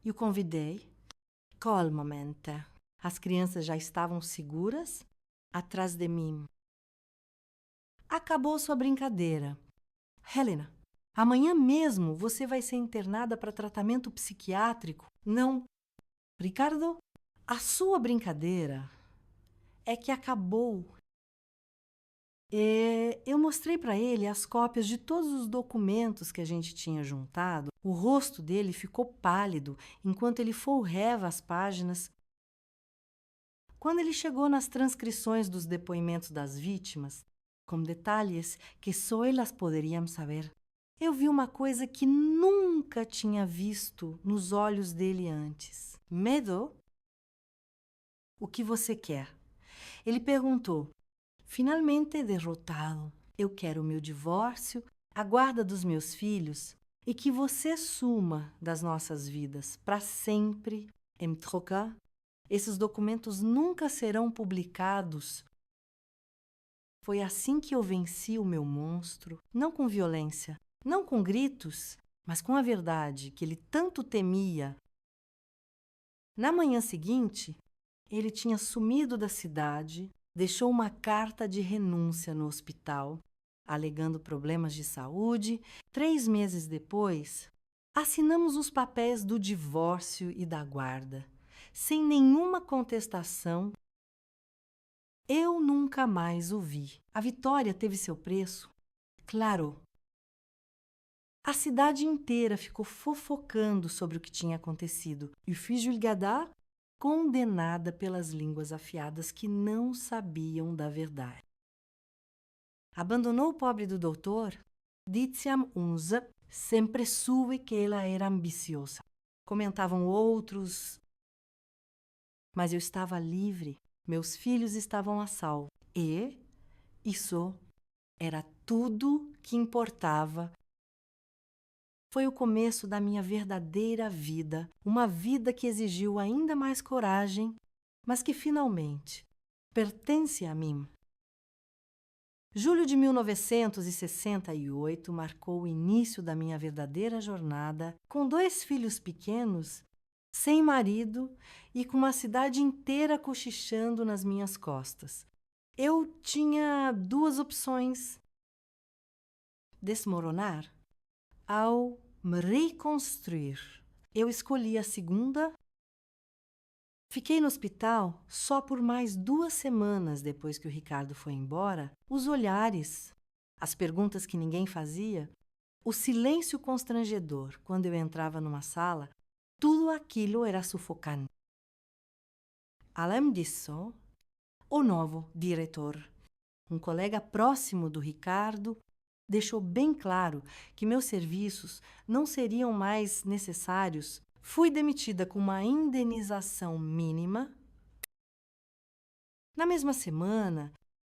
E o convidei. Calmamente. As crianças já estavam seguras atrás de mim. Acabou sua brincadeira. Helena, amanhã mesmo você vai ser internada para tratamento psiquiátrico. Não. Ricardo, a sua brincadeira é que acabou. Eu mostrei para ele as cópias de todos os documentos que a gente tinha juntado. O rosto dele ficou pálido enquanto ele folheava as páginas. Quando ele chegou nas transcrições dos depoimentos das vítimas, com detalhes que só elas poderiam saber, eu vi uma coisa que nunca tinha visto nos olhos dele antes. Medo? O que você quer? Ele perguntou. Finalmente derrotado, eu quero o meu divórcio, a guarda dos meus filhos e que você suma das nossas vidas para sempre. Em troca, esses documentos nunca serão publicados. Foi assim que eu venci o meu monstro, não com violência, não com gritos, mas com a verdade que ele tanto temia. Na manhã seguinte, ele tinha sumido da cidade. Deixou uma carta de renúncia no hospital, alegando problemas de saúde. 3 meses depois, assinamos os papéis do divórcio e da guarda, sem nenhuma contestação. Eu nunca mais o vi. A vitória teve seu preço? Claro. A cidade inteira ficou fofocando sobre o que tinha acontecido. E fiz julgada condenada pelas línguas afiadas que não sabiam da verdade. Abandonou o pobre do doutor? Ditiam uns, sempre soube que ela era ambiciosa. Comentavam outros. Mas eu estava livre, meus filhos estavam a salvo. E isso era tudo que importava. Foi o começo da minha verdadeira vida, uma vida que exigiu ainda mais coragem, mas que finalmente pertence a mim. Julho de 1968 marcou o início da minha verdadeira jornada, com 2 filhos pequenos, sem marido e com uma cidade inteira cochichando nas minhas costas. Eu tinha 2 opções: desmoronar ao me reconstruir. Eu escolhi a segunda. Fiquei no hospital só por mais 2 semanas depois que o Ricardo foi embora. Os olhares, as perguntas que ninguém fazia, o silêncio constrangedor quando eu entrava numa sala, tudo aquilo era sufocante. Além disso, o novo diretor, um colega próximo do Ricardo, deixou bem claro que meus serviços não seriam mais necessários. Fui demitida com uma indenização mínima. Na mesma semana,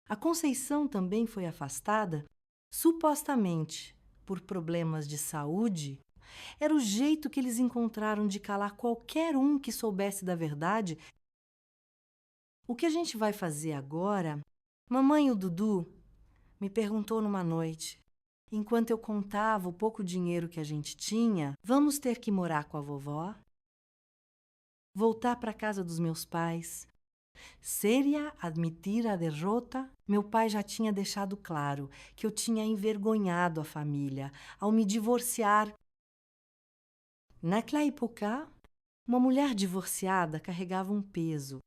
a Conceição também foi afastada, supostamente por problemas de saúde. Era o jeito que eles encontraram de calar qualquer um que soubesse da verdade. O que a gente vai fazer agora? Mamãe e o Dudu me perguntou numa noite. Enquanto eu contava o pouco dinheiro que a gente tinha, vamos ter que morar com a vovó? Voltar para a casa dos meus pais? Seria admitir a derrota? Meu pai já tinha deixado claro que eu tinha envergonhado a família ao me divorciar. Naquela época, uma mulher divorciada carregava um peso,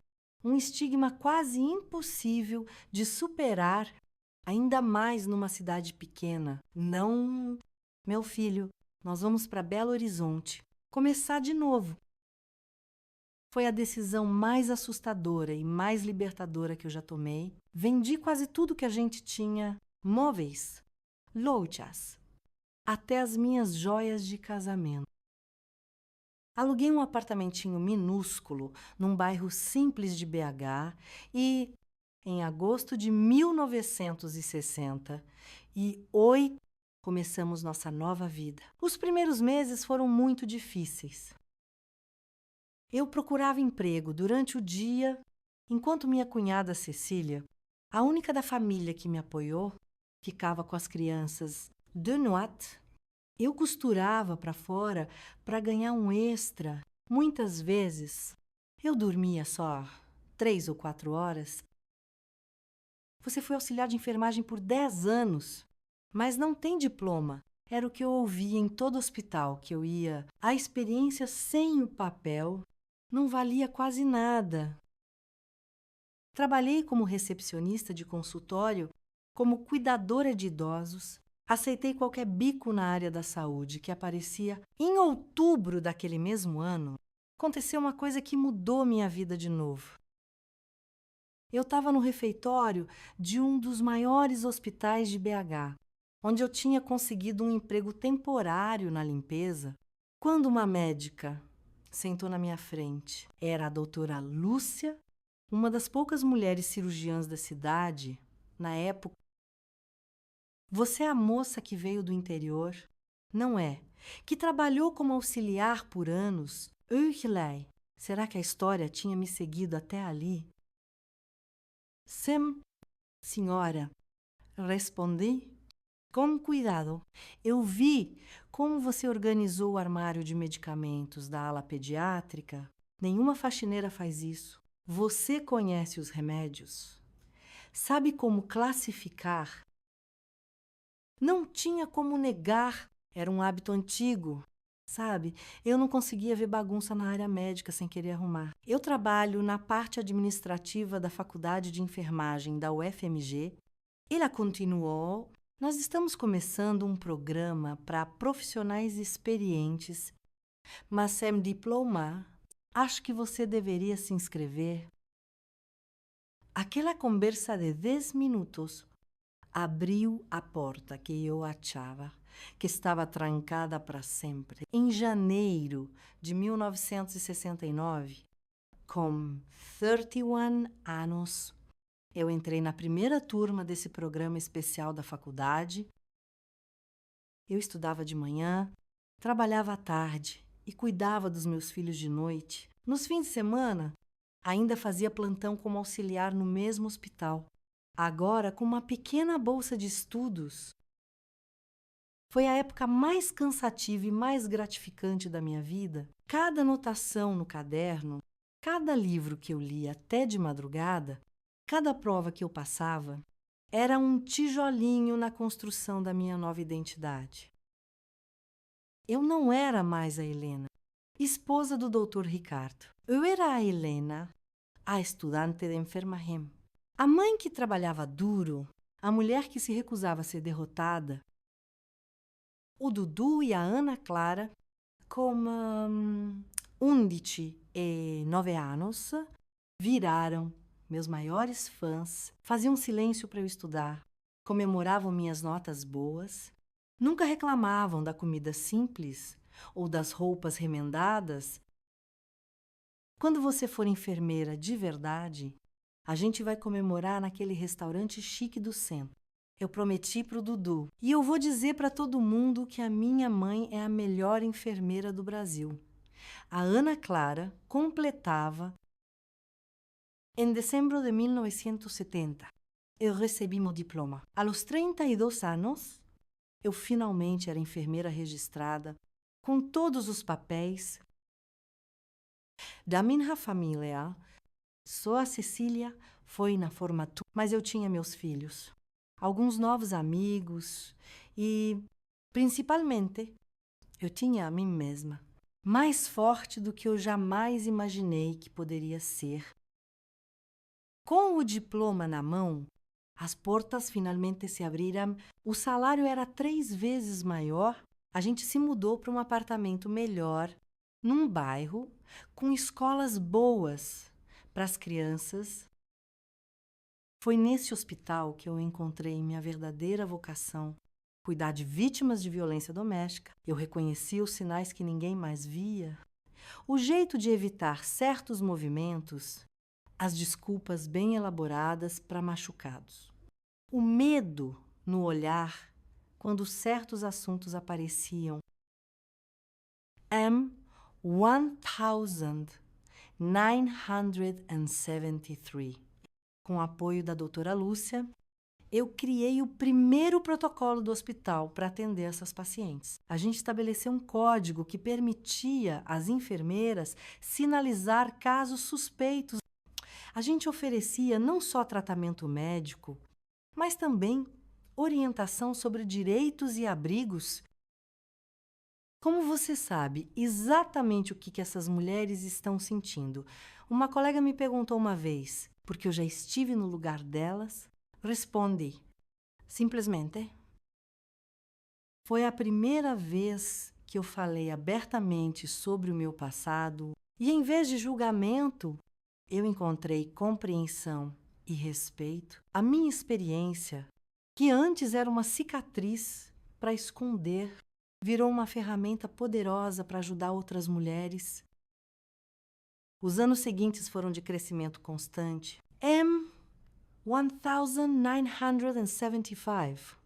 um estigma quase impossível de superar. ainda mais numa cidade pequena. Não, meu filho, nós vamos para Belo Horizonte, começar de novo. Foi a decisão mais assustadora e mais libertadora que eu já tomei. Vendi quase tudo que a gente tinha, móveis, louças, até as minhas joias de casamento. Aluguei um apartamentinho minúsculo num bairro simples de BH e, em agosto de 1968, começamos nossa nova vida. Os primeiros meses foram muito difíceis. Eu procurava emprego durante o dia, enquanto minha cunhada Cecília, a única da família que me apoiou, ficava com as crianças de noite. Eu costurava para fora para ganhar um extra. Muitas vezes eu dormia só 3 ou 4 horas. Você foi auxiliar de enfermagem por 10 anos, mas não tem diploma. Era o que eu ouvia em todo hospital que eu ia. A experiência sem o papel não valia quase nada. Trabalhei como recepcionista de consultório, como cuidadora de idosos. Aceitei qualquer bico na área da saúde que aparecia. Em outubro daquele mesmo ano, aconteceu uma coisa que mudou minha vida de novo. Eu estava no refeitório de um dos maiores hospitais de BH, onde eu tinha conseguido um emprego temporário na limpeza, quando uma médica sentou na minha frente. Era a doutora Lúcia, uma das poucas mulheres cirurgiãs da cidade, na época. Você é a moça que veio do interior? Não é? Que trabalhou como auxiliar por anos? Uihlei. Será que a história tinha me seguido até ali? Sim, senhora. Respondi. Com cuidado. Eu vi como você organizou o armário de medicamentos da ala pediátrica. Nenhuma faxineira faz isso. Você conhece os remédios. Sabe como classificar. Não tinha como negar, era um hábito antigo. Sabe, eu não conseguia ver bagunça na área médica sem querer arrumar. Eu trabalho na parte administrativa da Faculdade de Enfermagem da UFMG. Ela continuou. Nós estamos começando um programa para profissionais experientes, mas sem diploma. Acho que você deveria se inscrever. Aquela conversa de 10 minutos abriu a porta que eu achava que estava trancada para sempre. Em janeiro de 1969, com 31 anos, eu entrei na primeira turma desse programa especial da faculdade. Eu estudava de manhã, trabalhava à tarde e cuidava dos meus filhos de noite. Nos fins de semana, ainda fazia plantão como auxiliar no mesmo hospital. Agora, com uma pequena bolsa de estudos, foi a época mais cansativa e mais gratificante da minha vida. Cada anotação no caderno, cada livro que eu lia até de madrugada, cada prova que eu passava, era um tijolinho na construção da minha nova identidade. Eu não era mais a Helena, esposa do Dr. Ricardo. Eu era a Helena, a estudante de enfermagem. A mãe que trabalhava duro, a mulher que se recusava a ser derrotada. O Dudu e a Ana Clara, com 11 anos, viraram meus maiores fãs, faziam silêncio para eu estudar, comemoravam minhas notas boas, nunca reclamavam da comida simples ou das roupas remendadas. Quando você for enfermeira de verdade, a gente vai comemorar naquele restaurante chique do centro. Eu prometi para o Dudu. E eu vou dizer para todo mundo que a minha mãe é a melhor enfermeira do Brasil. A Ana Clara completava. Em dezembro de 1970, eu recebi meu diploma. Aos 32 anos, eu finalmente era enfermeira registrada, com todos os papéis. Da minha família, só a Cecília foi na formatura, mas eu tinha meus filhos, alguns novos amigos e, principalmente, eu tinha a mim mesma, mais forte do que eu jamais imaginei que poderia ser. Com o diploma na mão, As portas finalmente se abriram, o salário era 3 vezes maior. A gente se mudou para um apartamento melhor, num bairro com escolas boas para as crianças. Foi nesse hospital que eu encontrei minha verdadeira vocação, cuidar de vítimas de violência doméstica. Eu reconheci os sinais que ninguém mais via, o jeito de evitar certos movimentos, as desculpas bem elaboradas para machucados, o medo no olhar quando certos assuntos apareciam. M1973. Com o apoio da doutora Lúcia, eu criei o primeiro protocolo do hospital para atender essas pacientes. A gente estabeleceu um código que permitia às enfermeiras sinalizar casos suspeitos. A gente oferecia não só tratamento médico, mas também orientação sobre direitos e abrigos. Como você sabe exatamente o que essas mulheres estão sentindo? Uma colega me perguntou uma vez, porque eu já estive no lugar delas. Respondi, simplesmente. Foi a primeira vez que eu falei abertamente sobre o meu passado e, em vez de julgamento, eu encontrei compreensão e respeito. A minha experiência, que antes era uma cicatriz para esconder, virou uma ferramenta poderosa para ajudar outras mulheres. Os anos seguintes foram de crescimento constante. M1975.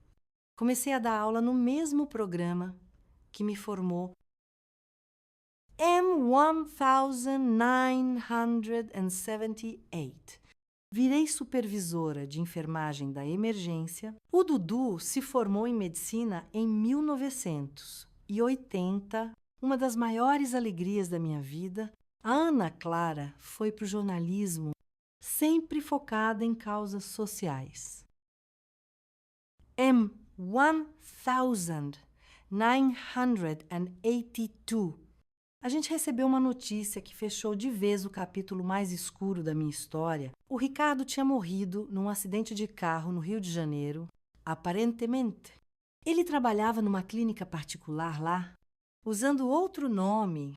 Comecei a dar aula no mesmo programa que me formou. M1978. Virei supervisora de enfermagem da emergência. O Dudu se formou em medicina em 1980, uma das maiores alegrias da minha vida. A Ana Clara foi para o jornalismo, sempre focada em causas sociais. M1982. A gente recebeu uma notícia que fechou de vez o capítulo mais escuro da minha história. O Ricardo tinha morrido num acidente de carro no Rio de Janeiro, aparentemente. Ele trabalhava numa clínica particular lá, usando outro nome.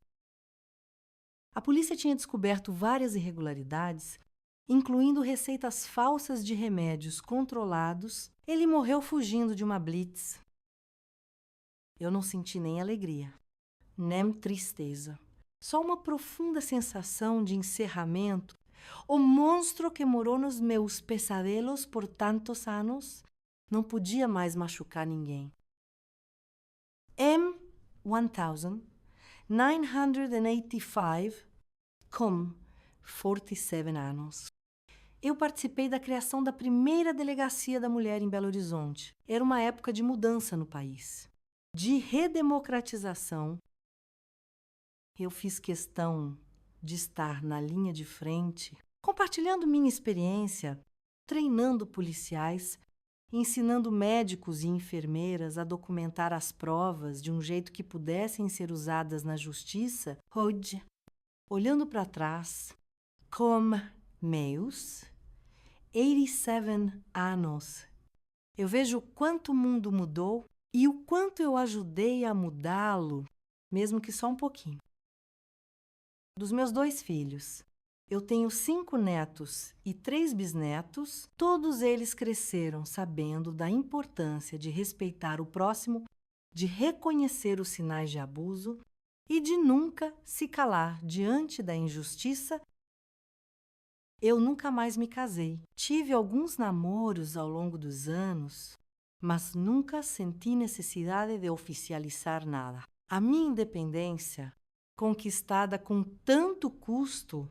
A polícia tinha descoberto várias irregularidades, incluindo receitas falsas de remédios controlados. Ele morreu fugindo de uma blitz. Eu não senti nem alegria, nem tristeza. Só uma profunda sensação de encerramento. O monstro que morou nos meus pesadelos por tantos anos não podia mais machucar ninguém. M1985, com 47 anos. Eu participei da criação da primeira delegacia da mulher em Belo Horizonte. Era uma época de mudança no país, de redemocratização. Eu fiz questão de estar na linha de frente, compartilhando minha experiência, treinando policiais, ensinando médicos e enfermeiras a documentar as provas de um jeito que pudessem ser usadas na justiça. Hoje, olhando para trás, com meus 87 anos, eu vejo o quanto o mundo mudou e o quanto eu ajudei a mudá-lo, mesmo que só um pouquinho. Dos meus 2 filhos, eu tenho 5 netos e 3 bisnetos. Todos eles cresceram sabendo da importância de respeitar o próximo, de reconhecer os sinais de abuso e de nunca se calar diante da injustiça. Eu nunca mais me casei. Tive alguns namoros ao longo dos anos, mas nunca senti necessidade de oficializar nada. A minha independência, conquistada com tanto custo,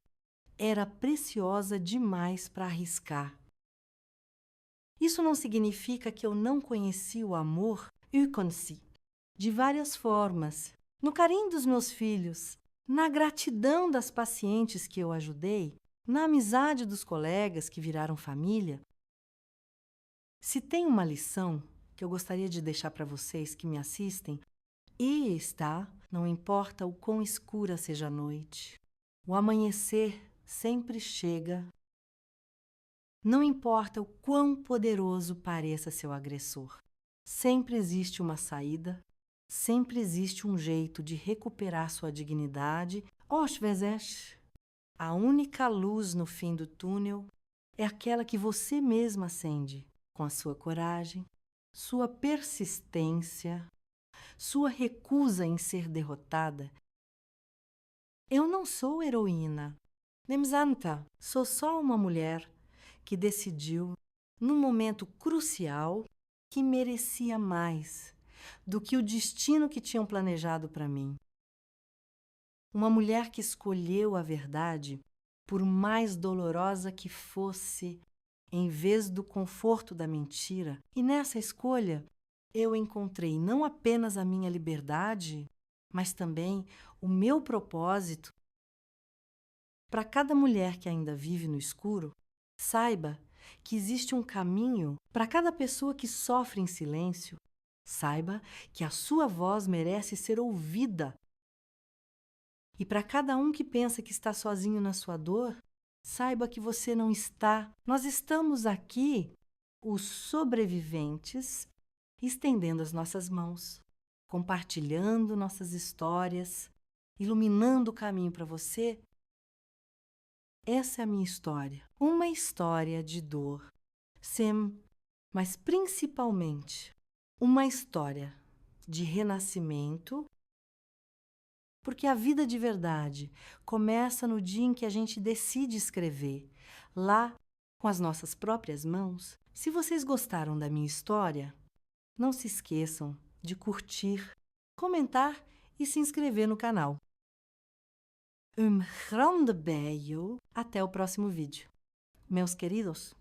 era preciosa demais para arriscar. Isso não significa que eu não conheci o amor, eu conheci, de várias formas, no carinho dos meus filhos, na gratidão das pacientes que eu ajudei, na amizade dos colegas que viraram família. Se tem uma lição que eu gostaria de deixar para vocês que me assistem, e está, não importa o quão escura seja a noite, o amanhecer sempre chega. Não importa o quão poderoso pareça seu agressor, sempre existe uma saída, sempre existe um jeito de recuperar sua dignidade. Às vezes, a única luz no fim do túnel é aquela que você mesma acende com a sua coragem, sua persistência, sua recusa em ser derrotada. Eu não sou heroína, nem santa, sou só uma mulher que decidiu, num momento crucial, que merecia mais do que o destino que tinham planejado para mim. Uma mulher que escolheu a verdade, por mais dolorosa que fosse, em vez do conforto da mentira. E nessa escolha, eu encontrei não apenas a minha liberdade, mas também o meu propósito. Para cada mulher que ainda vive no escuro, saiba que existe um caminho. Para cada pessoa que sofre em silêncio, saiba que a sua voz merece ser ouvida. E para cada um que pensa que está sozinho na sua dor, saiba que você não está. Nós estamos aqui, os sobreviventes, estendendo as nossas mãos, compartilhando nossas histórias, iluminando o caminho para você. Essa é a minha história. Uma história de dor, sim, mas principalmente uma história de renascimento, porque a vida de verdade começa no dia em que a gente decide escrever, lá com as nossas próprias mãos. Se vocês gostaram da minha história, não se esqueçam de curtir, comentar e se inscrever no canal. Grande beijo. Até o próximo vídeo. Meus queridos.